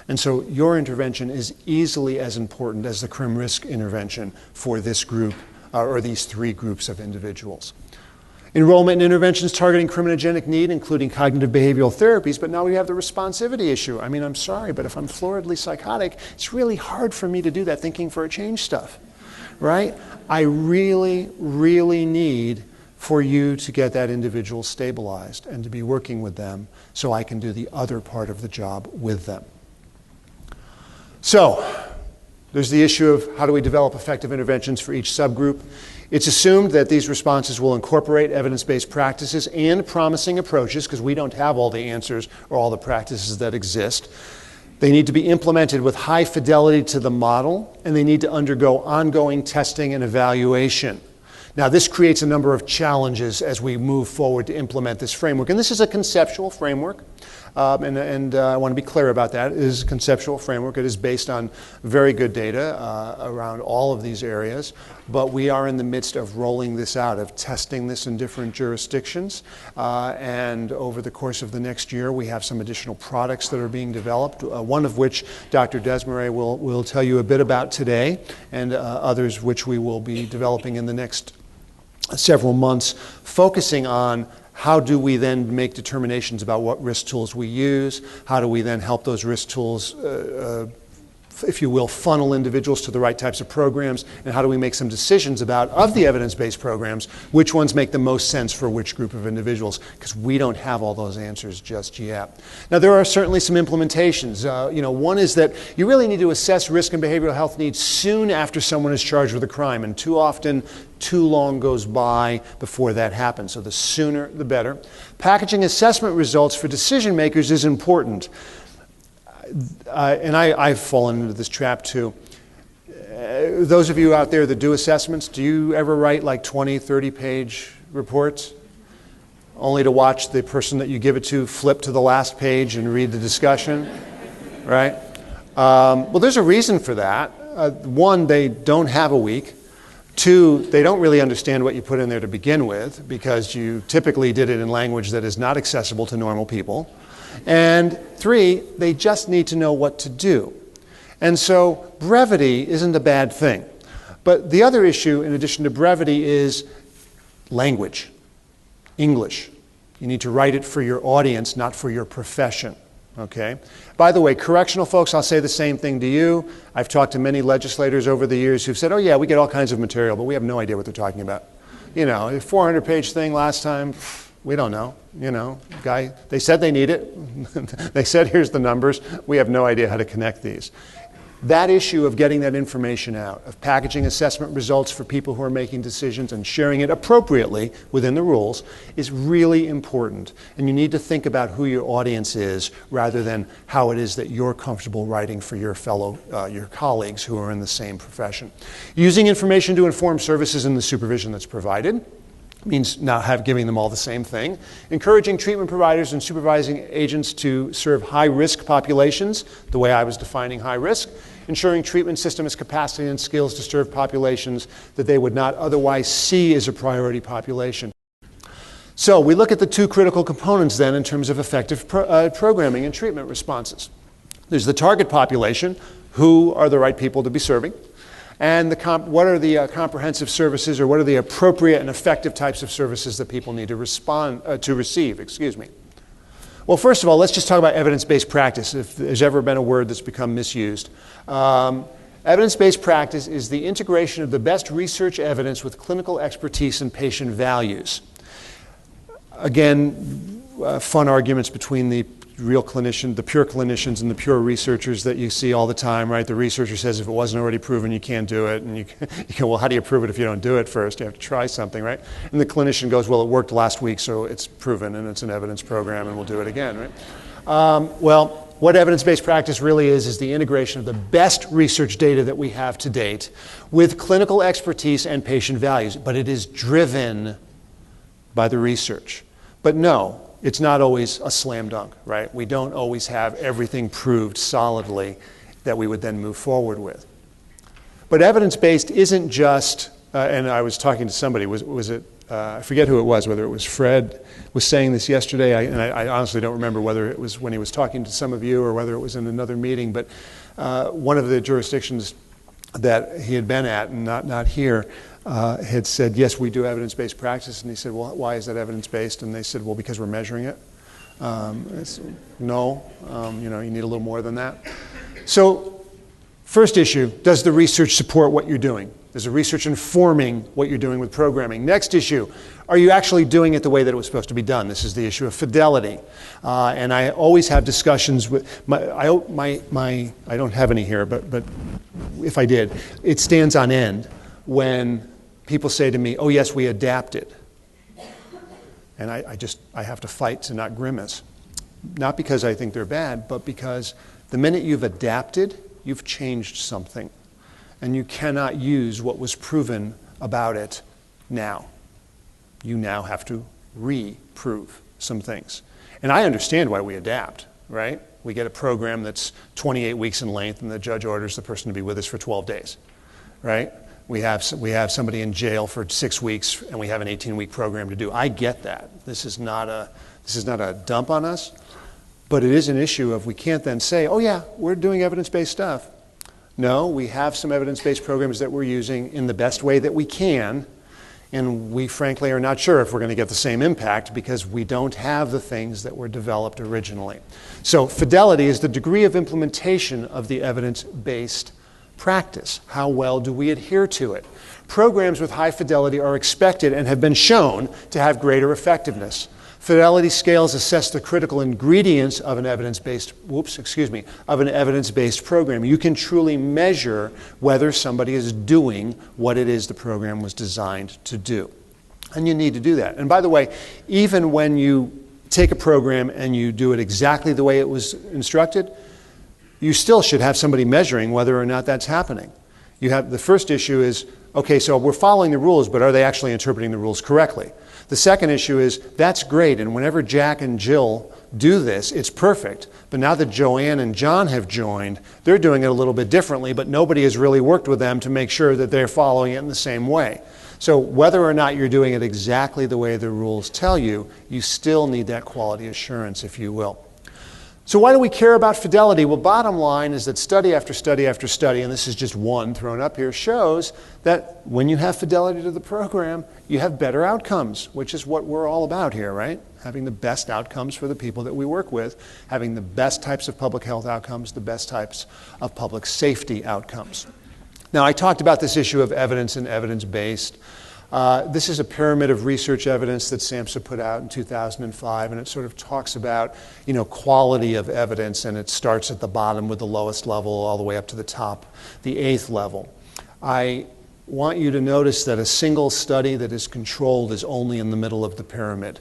And so your intervention is easily as important as the crim risk intervention for this group, or these three groups of individuals. Enrollment in interventions targeting criminogenic need, including cognitive behavioral therapies, but now we have the responsivity issue. I mean, I'm sorry, but if I'm floridly psychotic, it's really hard for me to do that thinking for a change stuff, right? I really, really need for you to get that individual stabilized and to be working with them so I can do the other part of the job with them. So, there's the issue of how do we develop effective interventions for each subgroup. It's assumed that these responses will incorporate evidence-based practices and promising approaches, because we don't have all the answers or all the practices that exist. They need to be implemented with high fidelity to the model, and they need to undergo ongoing testing and evaluation. Now, this creates a number of challenges as we move forward to implement this framework. And this is a conceptual framework. And I want to be clear about that. It is a conceptual framework. It is based on very good data around all of these areas. But we are in the midst of rolling this out, of testing this in different jurisdictions. And over the course of the next year, we have some additional products that are being developed, one of which Dr. Desmarais will tell you a bit about today, and others which we will be developing in the next several months, focusing on how do we then make determinations about what risk tools we use, how do we then help those risk tools, if you will, funnel individuals to the right types of programs, and how do we make some decisions about, of the evidence-based programs, which ones make the most sense for which group of individuals, because we don't have all those answers just yet. Now, there are certainly some implementations. One is that you really need to assess risk and behavioral health needs soon after someone is charged with a crime, and too often, too long goes by before that happens. So the sooner, the better. Packaging assessment results for decision makers is important. And I've fallen into this trap too. Those of you out there that do assessments, do you ever write like 20, 30-page reports? Only to watch the person that you give it to flip to the last page and read the discussion, right? Well, there's a reason for that. One, they don't have a week. Two, they don't really understand what you put in there to begin with because you typically did it in language that is not accessible to normal people. And three, they just need to know what to do. And so brevity isn't a bad thing. But the other issue, in addition to brevity, is language, English. You need to write it for your audience, not for your profession. Okay? By the way, correctional folks, I'll say the same thing to you. I've talked to many legislators over the years who've said, oh yeah, we get all kinds of material, but we have no idea what they're talking about. You know, a 400-page thing last time, we don't know. You know, they said they need it. They said, here's the numbers. We have no idea how to connect these. That issue of getting that information out, of packaging assessment results for people who are making decisions and sharing it appropriately within the rules is really important. And you need to think about who your audience is rather than how it is that you're comfortable writing for your your colleagues who are in the same profession. Using information to inform services in the supervision that's provided means not giving them all the same thing. Encouraging treatment providers and supervising agents to serve high-risk populations, the way I was defining high risk. Ensuring treatment system has capacity and skills to serve populations that they would not otherwise see as a priority population. So we look at the two critical components then in terms of effective programming and treatment responses. There's the target population, who are the right people to be serving, and what are the comprehensive services, or what are the appropriate and effective types of services that people need to receive. Well, first of all, let's just talk about evidence-based practice, if there's ever been a word that's become misused. Evidence-based practice is the integration of the best research evidence with clinical expertise and patient values. Again, fun arguments between the real clinician, the pure clinicians and the pure researchers that you see all the time, right? The researcher says if it wasn't already proven, you can't do it. And you go, well, how do you prove it if you don't do it first? You have to try something, right? And the clinician goes, well, it worked last week, so it's proven, and it's an evidence program, and we'll do it again, right? Well, what evidence-based practice really is the integration of the best research data that we have to date with clinical expertise and patient values, but it is driven by the research. But no, it's not always a slam dunk, right? We don't always have everything proved solidly that we would then move forward with. But evidence-based isn't just, and I was talking to somebody, was it, I forget who it was, whether it was Fred was saying this yesterday, and I honestly don't remember whether it was when he was talking to some of you or whether it was in another meeting, but one of the jurisdictions that he had been at, and not here, had said, yes, we do evidence-based practice. And he said, well, why is that evidence-based? And they said, well, because we're measuring it. No, you need a little more than that. So first issue, does the research support what you're doing? Is the research informing what you're doing with programming? Next issue, are you actually doing it the way that it was supposed to be done? This is the issue of fidelity. And I always have discussions with, I don't have any here, but if I did, it stands on end when people say to me, oh yes, we adapted. And I have to fight to not grimace. Not because I think they're bad, but because the minute you've adapted, you've changed something. And you cannot use what was proven about it now. You now have to reprove some things. And I understand why we adapt, right? We get a program that's 28 weeks in length and the judge orders the person to be with us for 12 days, right? We have somebody in jail for 6 weeks and we have an 18-week program to do. I get that. This is not a dump on us, but it is an issue of we can't then say, oh yeah, we're doing evidence-based stuff. No, we have some evidence-based programs that we're using in the best way that we can, and we frankly are not sure if we're going to get the same impact because we don't have the things that were developed originally. So fidelity is the degree of implementation of the evidence-based practice. How well do we adhere to it? Programs with high fidelity are expected and have been shown to have greater effectiveness. Fidelity scales assess the critical ingredients of an evidence-based program. You can truly measure whether somebody is doing what it is the program was designed to do. And you need to do that. And by the way, even when you take a program and you do it exactly the way it was instructed, you still should have somebody measuring whether or not that's happening. The first issue is, okay, so we're following the rules, but are they actually interpreting the rules correctly? The second issue is, that's great, and whenever Jack and Jill do this. It's perfect. But now that Joanne and John have joined, they're doing it a little bit differently, but nobody has really worked with them to make sure that they're following it in the same way. So whether or not you're doing it exactly the way the rules tell you, you still need that quality assurance, if you will. So why do we care about fidelity? Well, bottom line is that study after study after study, and this is just one thrown up here, shows that when you have fidelity to the program, you have better outcomes, which is what we're all about here, right? Having the best outcomes for the people that we work with, having the best types of public health outcomes, the best types of public safety outcomes. Now, I talked about this issue of evidence and evidence-based. This is a pyramid of research evidence that SAMHSA put out in 2005, and it sort of talks about, quality of evidence, and it starts at the bottom with the lowest level all the way up to the top, the 8th level. I want you to notice that a single study that is controlled is only in the middle of the pyramid,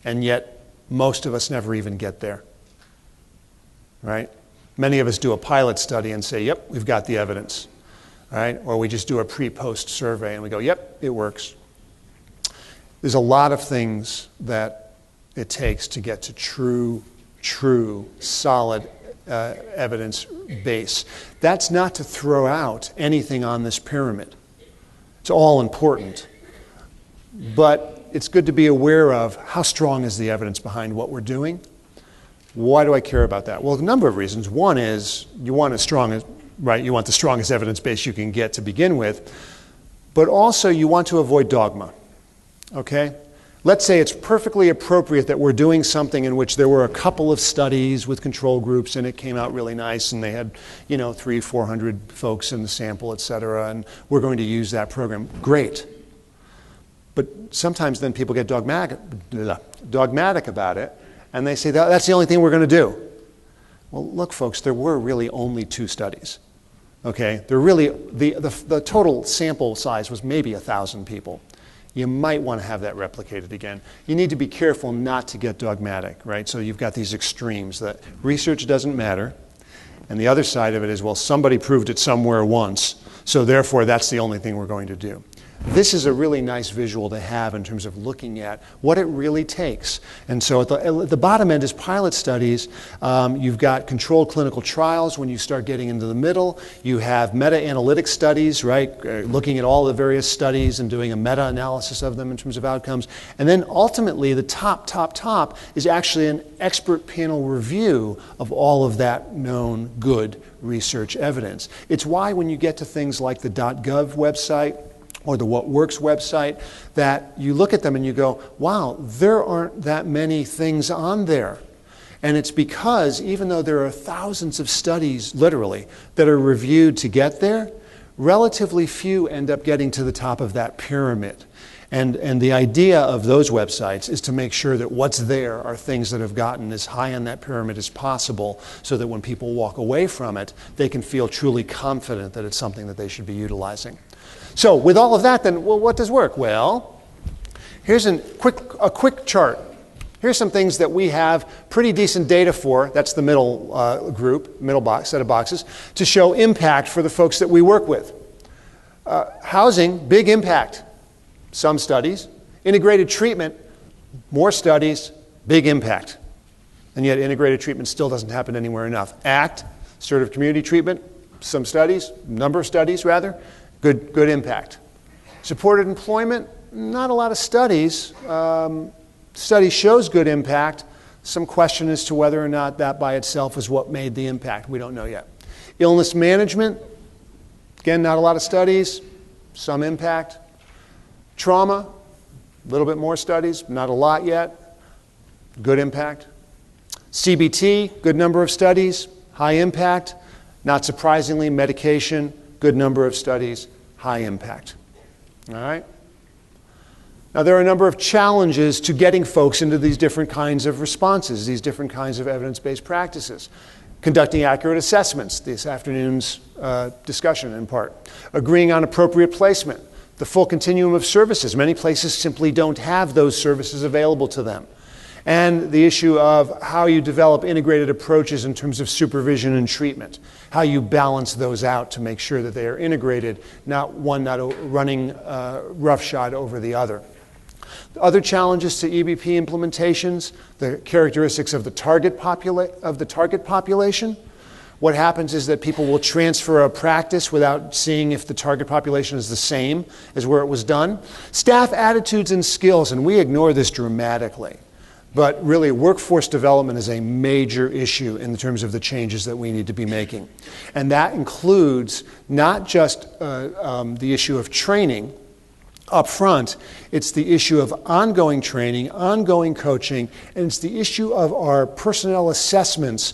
and yet most of us never even get there, right? Many of us do a pilot study and say, yep, we've got the evidence. Right? Or we just do a pre-post survey and we go, yep, it works. There's a lot of things that it takes to get to true, solid evidence base. That's not to throw out anything on this pyramid. It's all important. But it's good to be aware of how strong is the evidence behind what we're doing. Why do I care about that? Well, a number of reasons. One is you want the strongest evidence base you can get to begin with, but also you want to avoid dogma, okay? Let's say it's perfectly appropriate that we're doing something in which there were a couple of studies with control groups and it came out really nice and they had, 300-400 folks in the sample, et cetera, and we're going to use that program. Great. But sometimes then people get dogmatic about it and they say, that's the only thing we're going to do. Well, look, folks, there were really only 2 studies. Okay, the total sample size was maybe 1,000 people. You might want to have that replicated again. You need to be careful not to get dogmatic, right? So you've got these extremes that research doesn't matter, and the other side of it is, well, somebody proved it somewhere once, so therefore that's the only thing we're going to do. This is a really nice visual to have in terms of looking at what it really takes. And so at the bottom end is pilot studies. You've got controlled clinical trials when you start getting into the middle. You have meta-analytic studies, right? Looking at all the various studies and doing a meta-analysis of them in terms of outcomes. And then ultimately the top is actually an expert panel review of all of that known good research evidence. It's why when you get to things like the .gov website, or the What Works website, that you look at them and you go, wow, there aren't that many things on there. And it's because even though there are thousands of studies, literally, that are reviewed to get there, relatively few end up getting to the top of that pyramid. And the idea of those websites is to make sure that what's there are things that have gotten as high on that pyramid as possible so that when people walk away from it, they can feel truly confident that it's something that they should be utilizing. So with all of that, then, well, what does work? Well, here's a quick chart. Here's some things that we have pretty decent data for. That's the middle group, middle box, set of boxes, to show impact for the folks that we work with. Housing, big impact. Some studies. Integrated treatment, more studies, big impact. And yet integrated treatment still doesn't happen anywhere enough. ACT, assertive community treatment, some studies, number of studies rather, good impact. Supported employment, not a lot of studies. Study shows good impact. Some question as to whether or not that by itself is what made the impact. We don't know yet. Illness management, again, not a lot of studies, some impact. Trauma, a little bit more studies, not a lot yet, good impact. CBT, good number of studies, high impact. Not surprisingly, medication, good number of studies, high impact. All right? Now, there are a number of challenges to getting folks into these different kinds of responses, these different kinds of evidence-based practices. Conducting accurate assessments, this afternoon's discussion in part. Agreeing on appropriate placement. The full continuum of services. Many places simply don't have those services available to them. And the issue of how you develop integrated approaches in terms of supervision and treatment. How you balance those out to make sure that they are integrated, not one not running roughshod over the other. Other challenges to EBP implementations, the characteristics of the target population. What happens is that people will transfer a practice without seeing if the target population is the same as where it was done. Staff attitudes and skills, and we ignore this dramatically. But really, workforce development is a major issue in terms of the changes that we need to be making. And that includes not just the issue of training up front, it's the issue of ongoing training, ongoing coaching, and it's the issue of our personnel assessments.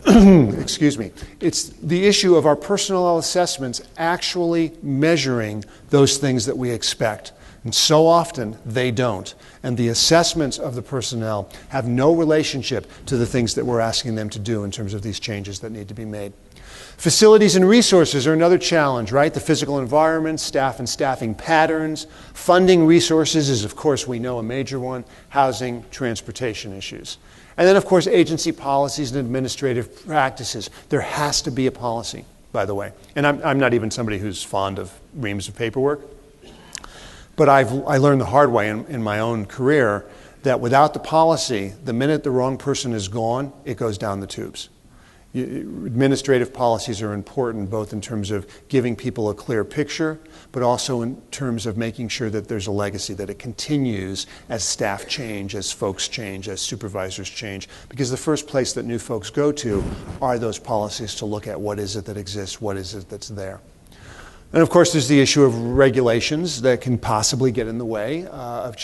Excuse me. It's the issue of our personnel assessments actually measuring those things that we expect. And so often, they don't. And the assessments of the personnel have no relationship to the things that we're asking them to do in terms of these changes that need to be made. Facilities and resources are another challenge, right? The physical environment, staff and staffing patterns. Funding resources is, of course, we know a major one. Housing, transportation issues. And then, of course, agency policies and administrative practices. There has to be a policy, by the way. And I'm not even somebody who's fond of reams of paperwork. But I learned the hard way in my own career that without the policy, the minute the wrong person is gone, it goes down the tubes. Administrative policies are important both in terms of giving people a clear picture, but also in terms of making sure that there's a legacy, that it continues as staff change, as folks change, as supervisors change. Because the first place that new folks go to are those policies to look at what is it that exists, what is it that's there. And of course, there's the issue of regulations that can possibly get in the way of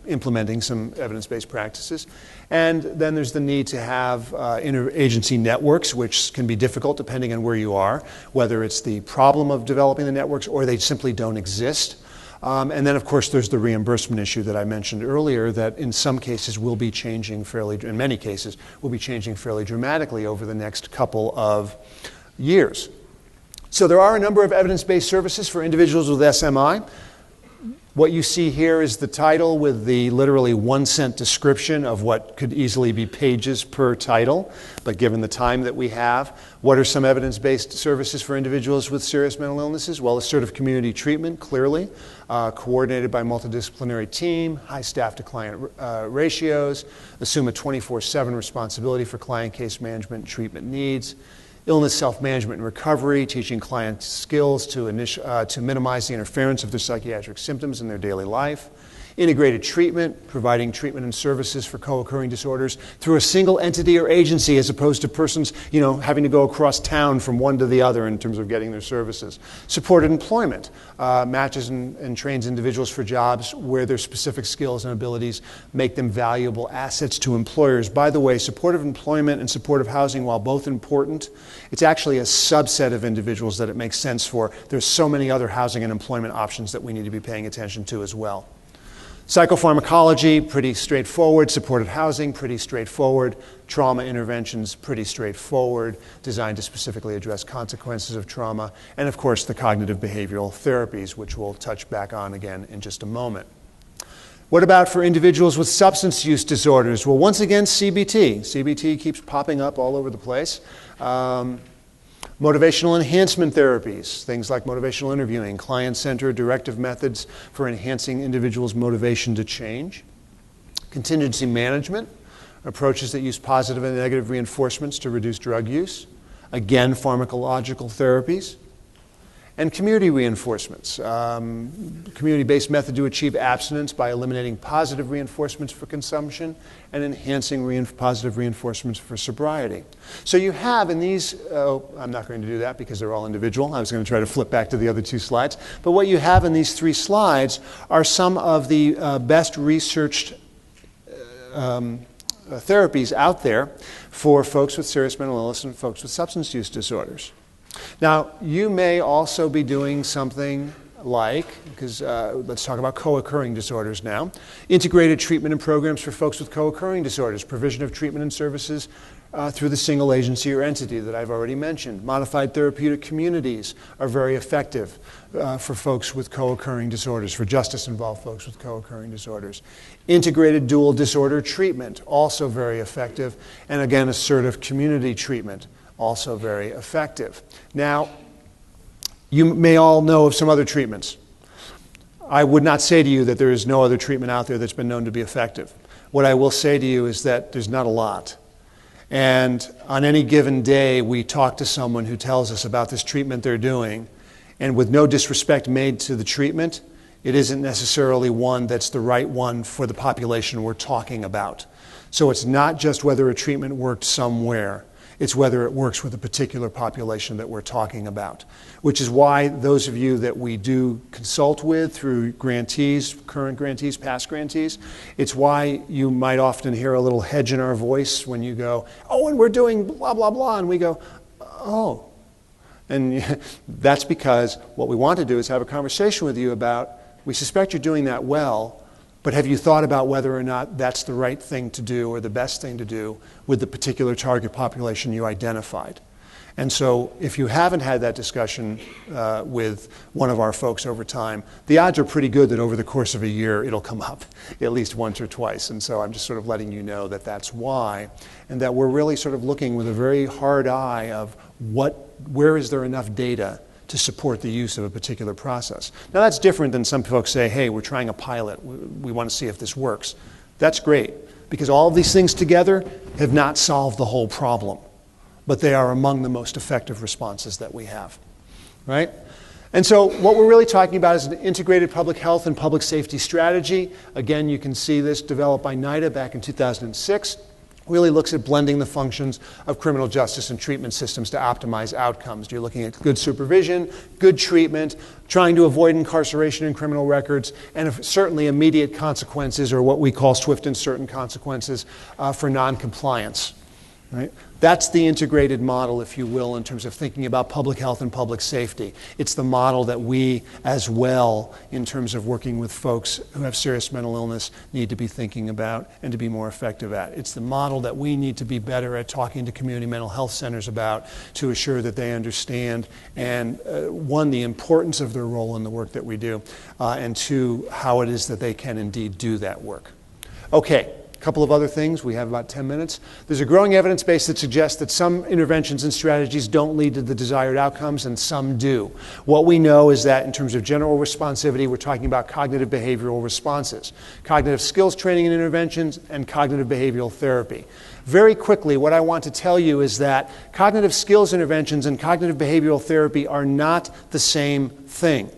implementing some evidence-based practices. And then there's the need to have interagency networks, which can be difficult depending on where you are, whether it's the problem of developing the networks or they simply don't exist. And then, of course, there's the reimbursement issue that I mentioned earlier that in some cases will be changing in many cases, will be changing fairly dramatically over the next couple of years. So there are a number of evidence-based services for individuals with SMI. What you see here is the title with the literally 1-cent description of what could easily be pages per title. But given the time that we have, what are some evidence-based services for individuals with serious mental illnesses? Well, assertive community treatment, clearly, coordinated by a multidisciplinary team, high staff-to-client ratios, assume a 24/7 responsibility for client case management and treatment needs. Illness, self-management, and recovery, teaching clients skills to minimize the interference of their psychiatric symptoms in their daily life. Integrated treatment, providing treatment and services for co-occurring disorders through a single entity or agency as opposed to persons, having to go across town from one to the other in terms of getting their services. Supported employment, matches and trains individuals for jobs where their specific skills and abilities make them valuable assets to employers. By the way, supportive employment and supportive housing, while both important, it's actually a subset of individuals that it makes sense for. There's so many other housing and employment options that we need to be paying attention to as well. Psychopharmacology, pretty straightforward. Supported housing, pretty straightforward. Trauma interventions, pretty straightforward, designed to specifically address consequences of trauma. And of course, the cognitive behavioral therapies, which we'll touch back on again in just a moment. What about for individuals with substance use disorders? Well, once again, CBT. CBT keeps popping up all over the place. Motivational enhancement therapies, things like motivational interviewing, client-centered directive methods for enhancing individuals' motivation to change. Contingency management, approaches that use positive and negative reinforcements to reduce drug use. Again, pharmacological therapies. And community reinforcements, community-based method to achieve abstinence by eliminating positive reinforcements for consumption and enhancing positive reinforcements for sobriety. So you have in these, I'm not going to do that because they're all individual. I was going to try to flip back to the other two slides. But what you have in these 3 slides are some of the best researched therapies out there for folks with serious mental illness and folks with substance use disorders. Now, you may also be doing something like, because let's talk about co-occurring disorders now, integrated treatment and programs for folks with co-occurring disorders, provision of treatment and services through the single agency or entity that I've already mentioned. Modified therapeutic communities are very effective for folks with co-occurring disorders, for justice-involved folks with co-occurring disorders. Integrated dual disorder treatment, also very effective, and again, assertive community treatment, also very effective. Now, you may all know of some other treatments. I would not say to you that there is no other treatment out there that's been known to be effective. What I will say to you is that there's not a lot. And on any given day, we talk to someone who tells us about this treatment they're doing, and with no disrespect made to the treatment, it isn't necessarily one that's the right one for the population we're talking about. So it's not just whether a treatment worked somewhere, it's whether it works with a particular population that we're talking about, which is why those of you that we do consult with through grantees, current grantees, past grantees, it's why you might often hear a little hedge in our voice when you go, oh, and we're doing blah, blah, blah, and we go, oh. And that's because what we want to do is have a conversation with you about, we suspect you're doing that well, but have you thought about whether or not that's the right thing to do or the best thing to do with the particular target population you identified? And so if you haven't had that discussion with one of our folks over time, the odds are pretty good that over the course of a year it'll come up at least once or twice. And so I'm just sort of letting you know that that's why, and that we're really sort of looking with a very hard eye of where is there enough data to support the use of a particular process. Now that's different than some folks say, hey, we're trying a pilot, we want to see if this works. That's great, because all of these things together have not solved the whole problem, but they are among the most effective responses that we have, right? And so what we're really talking about is an integrated public health and public safety strategy. Again, you can see this developed by NIDA back in 2006. Really looks at blending the functions of criminal justice and treatment systems to optimize outcomes. You're looking at good supervision, good treatment, trying to avoid incarceration in criminal records, and certainly immediate consequences, or what we call swift and certain consequences for noncompliance. Right? That's the integrated model, if you will, in terms of thinking about public health and public safety. It's the model that we, as well, in terms of working with folks who have serious mental illness, need to be thinking about and to be more effective at. It's the model that we need to be better at talking to community mental health centers about to assure that they understand, and one, the importance of their role in the work that we do, and two, how it is that they can indeed do that work. Okay. A couple of other things. We have about 10 minutes. There's a growing evidence base that suggests that some interventions and strategies don't lead to the desired outcomes and some do. What we know is that in terms of general responsivity, we're talking about cognitive behavioral responses, cognitive skills training and interventions, and cognitive behavioral therapy. Very quickly, what I want to tell you is that cognitive skills interventions and cognitive behavioral therapy are not the same thing.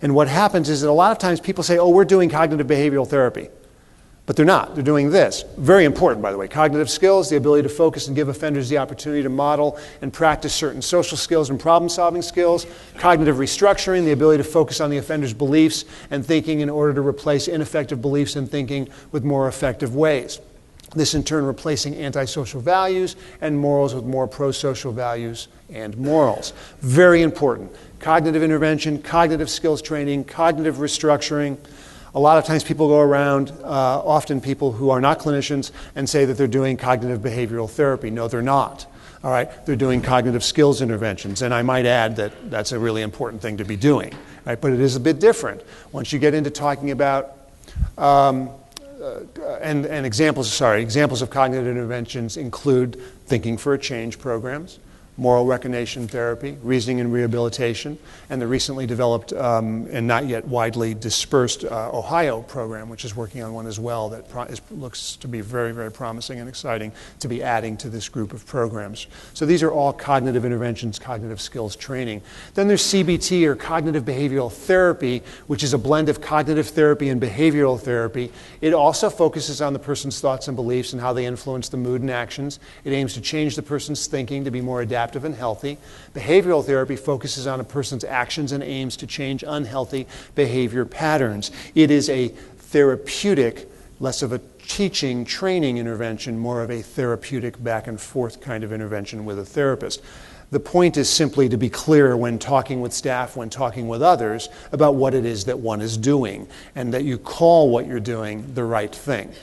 And what happens is that a lot of times people say, oh, we're doing cognitive behavioral therapy. But they're not. They're doing this. Very important, by the way. Cognitive skills, the ability to focus and give offenders the opportunity to model and practice certain social skills and problem-solving skills. Cognitive restructuring, the ability to focus on the offender's beliefs and thinking in order to replace ineffective beliefs and thinking with more effective ways. This, in turn, replacing antisocial values and morals with more pro-social values and morals. Very important. Cognitive intervention, cognitive skills training, cognitive restructuring. A lot of times people go around, often people who are not clinicians, and say that they're doing cognitive behavioral therapy. No, they're not. All right, they're doing cognitive skills interventions, and I might add that that's a really important thing to be doing. Right, but it is a bit different once you get into talking about examples of cognitive interventions include thinking for a change programs, moral recognition therapy, reasoning and rehabilitation, and the recently developed and not yet widely dispersed Ohio program, which is working on one as well that looks to be very, very promising and exciting to be adding to this group of programs. So these are all cognitive interventions, cognitive skills training. Then there's CBT, or cognitive behavioral therapy, which is a blend of cognitive therapy and behavioral therapy. It also focuses on the person's thoughts and beliefs and how they influence the mood and actions. It aims to change the person's thinking to be more adaptive and healthy. Behavioral therapy focuses on a person's actions and aims to change unhealthy behavior patterns. It is a therapeutic, less of a teaching, training intervention, more of a therapeutic back and forth kind of intervention with a therapist. The point is simply to be clear when talking with staff, when talking with others, about what it is that one is doing, and that you call what you're doing the right thing.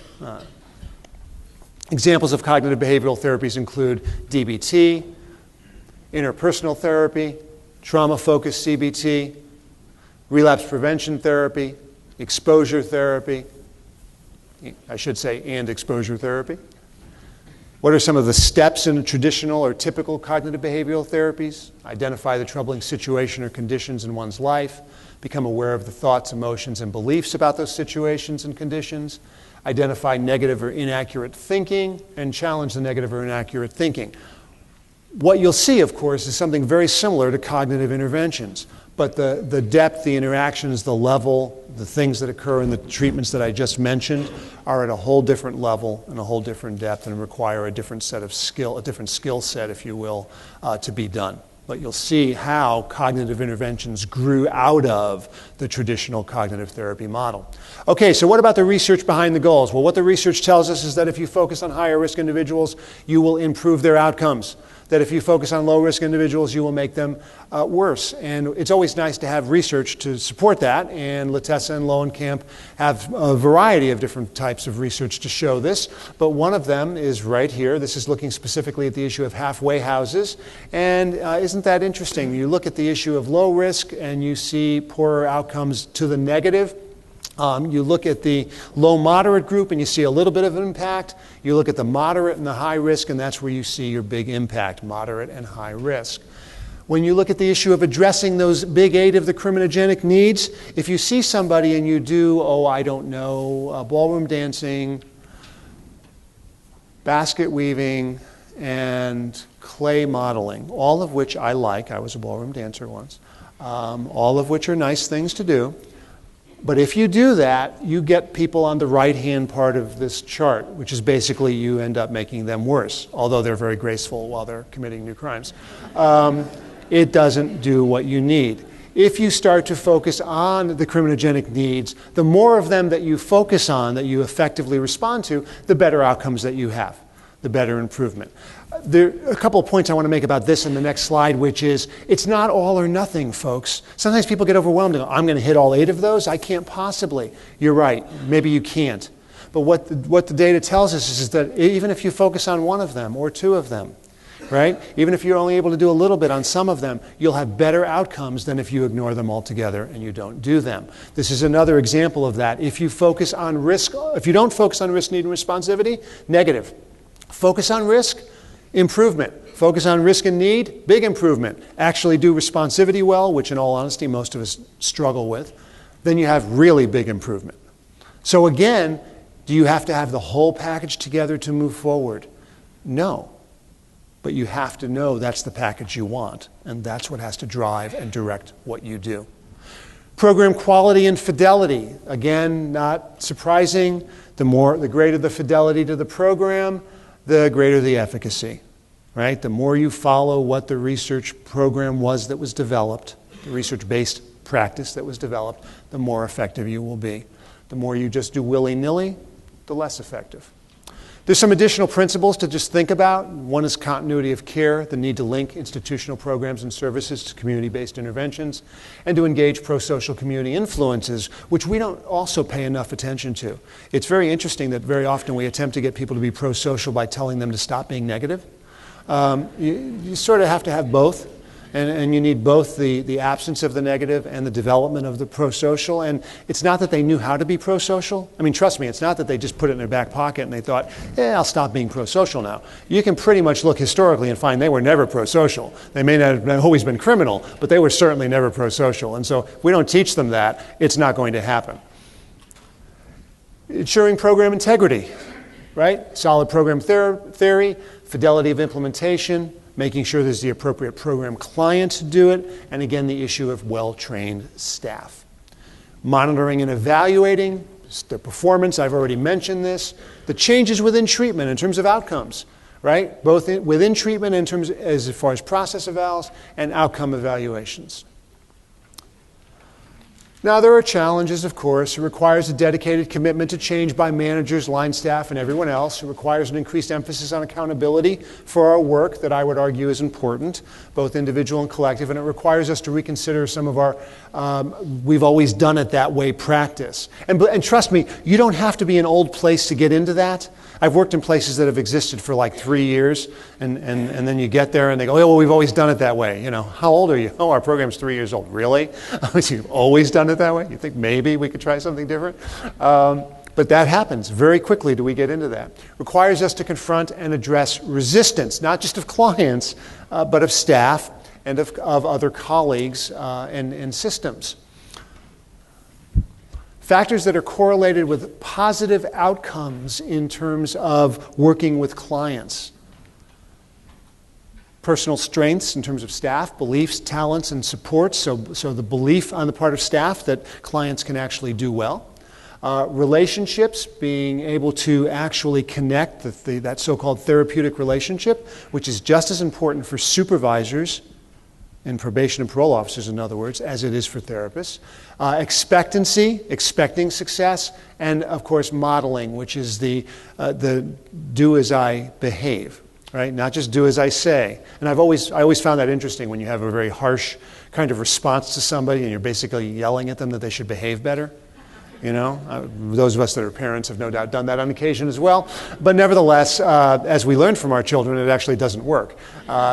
Examples of cognitive behavioral therapies include DBT, interpersonal therapy, trauma-focused CBT, relapse prevention therapy, exposure therapy, I should say, and exposure therapy, What are some of the steps in traditional or typical cognitive behavioral therapies? Identify the troubling situation or conditions in one's life. Become aware of the thoughts, emotions, and beliefs about those situations and conditions. Identify negative or inaccurate thinking and challenge the negative or inaccurate thinking. What you'll see, of course, is something very similar to cognitive interventions. But the depth, the interactions, the level, the things that occur in the treatments that I just mentioned are at a whole different level and a whole different depth and require a different set of skill, a different skill set, if you will, to be done. But you'll see how cognitive interventions grew out of the traditional cognitive therapy model. Okay, so what about the research behind the goals? Well, what the research tells us is that if you focus on higher risk individuals, you will improve their outcomes. That if you focus on low-risk individuals, you will make them worse. And it's always nice to have research to support that, and Latessa and Lowenkamp have a variety of different types of research to show this, but one of them is right here. This is looking specifically at the issue of halfway houses, and isn't that interesting? You look at the issue of low risk, and you see poorer outcomes to the negative. You look at the low-moderate group and you see a little bit of an impact. You look at the moderate and the high risk, and that's where you see your big impact, moderate and high risk. When you look at the issue of addressing those big 8 of the criminogenic needs, if you see somebody and you do, ballroom dancing, basket weaving, and clay modeling, all of which I like. I was a ballroom dancer once. All of which are nice things to do. But if you do that, you get people on the right-hand part of this chart, which is basically you end up making them worse, although they're very graceful while they're committing new crimes. It doesn't do what you need. If you start to focus on the criminogenic needs, the more of them that you focus on, that you effectively respond to, the better outcomes that you have, the better improvement. There are a couple of points I want to make about this in the next slide, which is it's not all or nothing, folks. Sometimes people get overwhelmed and go, I'm going to hit all 8 of those? I can't possibly. You're right. Maybe you can't. But what the data tells us is that even if you focus on 1 of them or 2 of them, right? Even if you're only able to do a little bit on some of them, you'll have better outcomes than if you ignore them altogether and you don't do them. This is another example of that. If you focus on risk, if you don't focus on risk, need, and responsivity, negative. Focus on risk, improvement. Focus on risk and need, big improvement. Actually do responsivity well, which in all honesty most of us struggle with, then you have really big improvement. So again, do you have to have the whole package together to move forward? No. But you have to know that's the package you want, and that's what has to drive and direct what you do. Program quality and fidelity. Again, not surprising. The greater the fidelity to the program, the greater the efficacy, right? The more you follow what the research program was that was developed, the research-based practice that was developed, the more effective you will be. The more you just do willy-nilly, the less effective. There's some additional principles to just think about. One is continuity of care, the need to link institutional programs and services to community-based interventions, and to engage pro-social community influences, which we don't also pay enough attention to. It's very interesting that very often we attempt to get people to be pro-social by telling them to stop being negative. You sort of have to have both. And you need both the absence of the negative and the development of the pro-social. And it's not that they knew how to be pro-social. I mean, trust me, it's not that they just put it in their back pocket and they thought, I'll stop being pro-social now. You can pretty much look historically and find they were never pro-social. They may not have always been criminal, but they were certainly never pro-social. And so if we don't teach them that, it's not going to happen. Ensuring program integrity, right? Solid program theory, fidelity of implementation, making sure there's the appropriate program client to do it, and again, the issue of well-trained staff. Monitoring and evaluating the performance, I've already mentioned this. The changes within treatment in terms of outcomes, right? Both within treatment in terms as far as process evals and outcome evaluations. Now, there are challenges, of course. It requires a dedicated commitment to change by managers, line staff, and everyone else. It requires an increased emphasis on accountability for our work that I would argue is important, both individual and collective, and it requires us to reconsider some of our we've always done it that way practice. And trust me, you don't have to be an old place to get into that. I've worked in places that have existed for like 3 years, and then you get there and they go, well, we've always done it that way. You know, how old are you? Oh, our program's 3 years old. Really? You've always done it that way? You think maybe we could try something different? But But that happens. Very quickly do we get into that. Requires us to confront and address resistance, not just of clients, but of staff and of other colleagues and systems. Factors that are correlated with positive outcomes in terms of working with clients. Personal strengths in terms of staff, beliefs, talents, and supports. So the belief on the part of staff that clients can actually do well. Relationships, being able to actually connect that so-called therapeutic relationship, which is just as important for supervisors and probation and parole officers, in other words, as it is for therapists. Expectancy, expecting success, and of course modeling, which is the do as I behave, right? Not just do as I say. And I always found that interesting when you have a very harsh kind of response to somebody and you're basically yelling at them that they should behave better. You know, those of us that are parents have no doubt done that on occasion as well. But nevertheless, as we learned from our children, it actually doesn't work.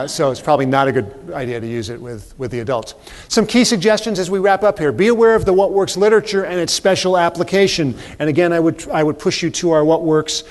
So it's probably not a good idea to use it with the adults. Some key suggestions as we wrap up here. Be aware of the What Works literature and its special application. And again, I would push you to our What Works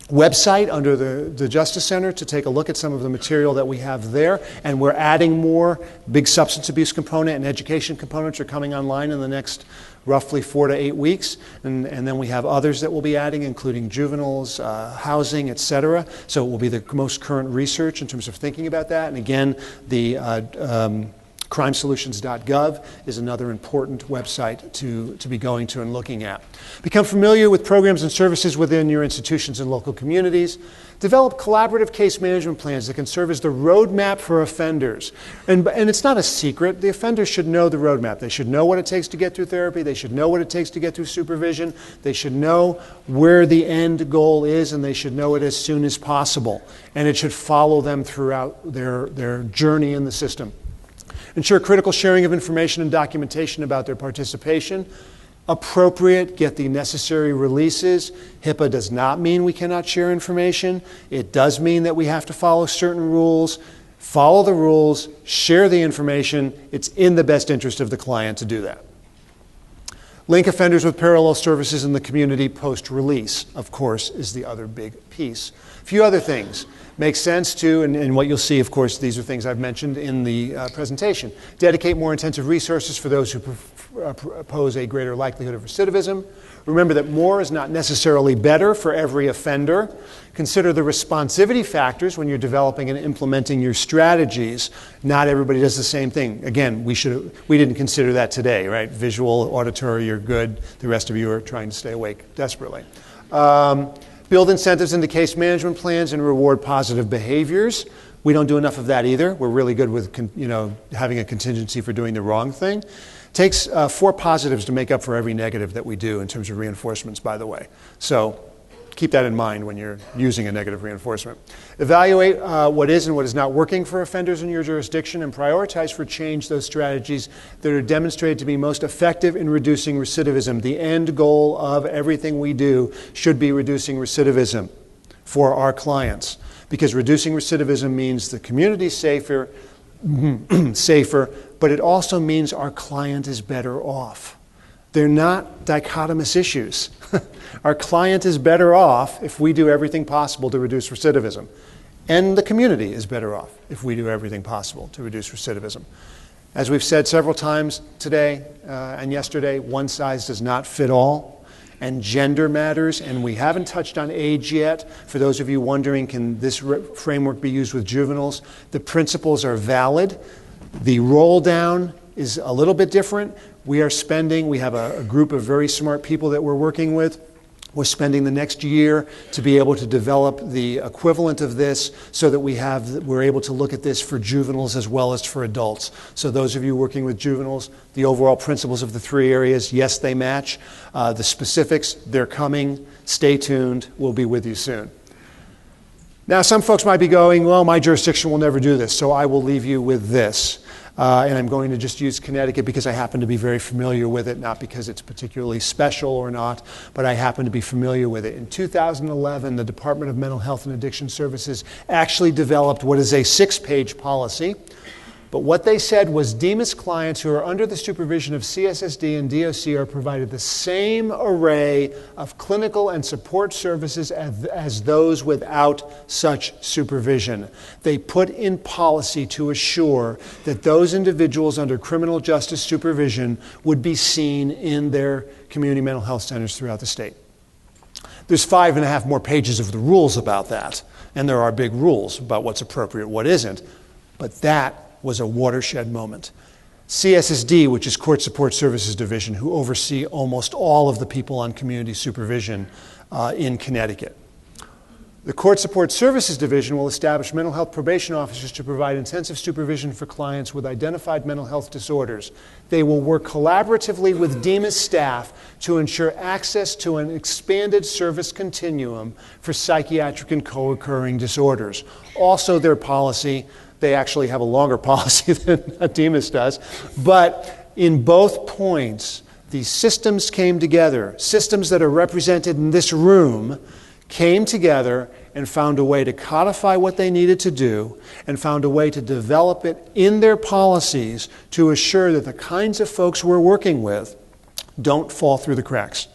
website under the Justice Center to take a look at some of the material that we have there. And we're adding more. Big substance abuse component and education components are coming online in the next roughly 4 to 8 weeks. And then we have others that we'll be adding, including juveniles, housing, etc. So it will be the most current research in terms of thinking about that. And again, the crimesolutions.gov is another important website to be going to and looking at. Become familiar with programs and services within your institutions and local communities. Develop collaborative case management plans that can serve as the roadmap for offenders. And it's not a secret. The offenders should know the roadmap. They should know what it takes to get through therapy. They should know what it takes to get through supervision. They should know where the end goal is, and they should know it as soon as possible. And it should follow them throughout their journey in the system. Ensure critical sharing of information and documentation about their participation. Appropriate, get the necessary releases. HIPAA does not mean we cannot share information. It does mean that we have to follow certain rules. Follow the rules, share the information. It's in the best interest of the client to do that. Link offenders with parallel services in the community post-release, of course, is the other big piece. A few other things. Makes sense to, and what you'll see, of course, these are things I've mentioned in the presentation. Dedicate more intensive resources for those who pose a greater likelihood of recidivism. Remember that more is not necessarily better for every offender. Consider the responsivity factors when you're developing and implementing your strategies. Not everybody does the same thing. Again, we didn't consider that today, right? Visual, auditory, you're good. The rest of you are trying to stay awake desperately. Build incentives into case management plans and reward positive behaviors. We don't do enough of that either. We're really good with having a contingency for doing the wrong thing. Takes 4 positives to make up for every negative that we do in terms of reinforcements, by the way. So keep that in mind when you're using a negative reinforcement. Evaluate what is and what is not working for offenders in your jurisdiction and prioritize for change those strategies that are demonstrated to be most effective in reducing recidivism. The end goal of everything we do should be reducing recidivism for our clients, because reducing recidivism means the community's safer, but it also means our client is better off. They're not dichotomous issues. Our client is better off if we do everything possible to reduce recidivism. And the community is better off if we do everything possible to reduce recidivism. As we've said several times today and yesterday, one size does not fit all. And gender matters, and we haven't touched on age yet. For those of you wondering, can this framework be used with juveniles? The principles are valid. The roll down is a little bit different. We have a group of very smart people that we're working with. We're spending the next year to be able to develop the equivalent of this so that we're able to look at this for juveniles as well as for adults. So those of you working with juveniles, the overall principles of the 3 areas, yes, they match. The specifics, they're coming. Stay tuned. We'll be with you soon. Now, some folks might be going, well, my jurisdiction will never do this, so I will leave you with this. And I'm going to just use Connecticut because I happen to be very familiar with it, not because it's particularly special or not, but I happen to be familiar with it. In 2011, the Department of Mental Health and Addiction Services actually developed what is a 6-page policy. But what they said was DEMIS clients who are under the supervision of CSSD and DOC are provided the same array of clinical and support services as those without such supervision. They put in policy to assure that those individuals under criminal justice supervision would be seen in their community mental health centers throughout the state. There's 5.5 more pages of the rules about that, and there are big rules about what's appropriate, what isn't, but that was a watershed moment. CSSD, which is Court Support Services Division, who oversee almost all of the people on community supervision in Connecticut. The Court Support Services Division will establish mental health probation officers to provide intensive supervision for clients with identified mental health disorders. They will work collaboratively with DEMIS staff to ensure access to an expanded service continuum for psychiatric and co-occurring disorders. Also, their policy, they actually have a longer policy than DEMIS does, but in both points, these systems came together. Systems that are represented in this room came together and found a way to codify what they needed to do and found a way to develop it in their policies to assure that the kinds of folks we're working with don't fall through the cracks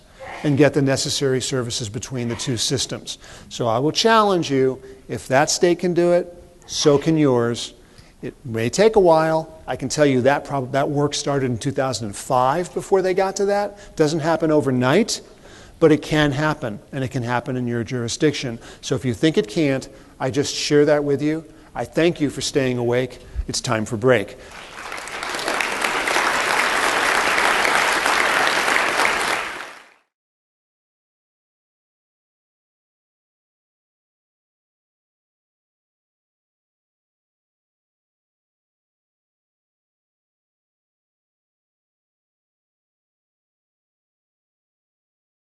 and get the necessary services between the two systems. So I will challenge you, if that state can do it, so can yours. It may take a while. I can tell you that work started in 2005 before they got to that. It doesn't happen overnight, but it can happen, and it can happen in your jurisdiction. So if you think it can't, I just share that with you. I thank you for staying awake. It's time for break.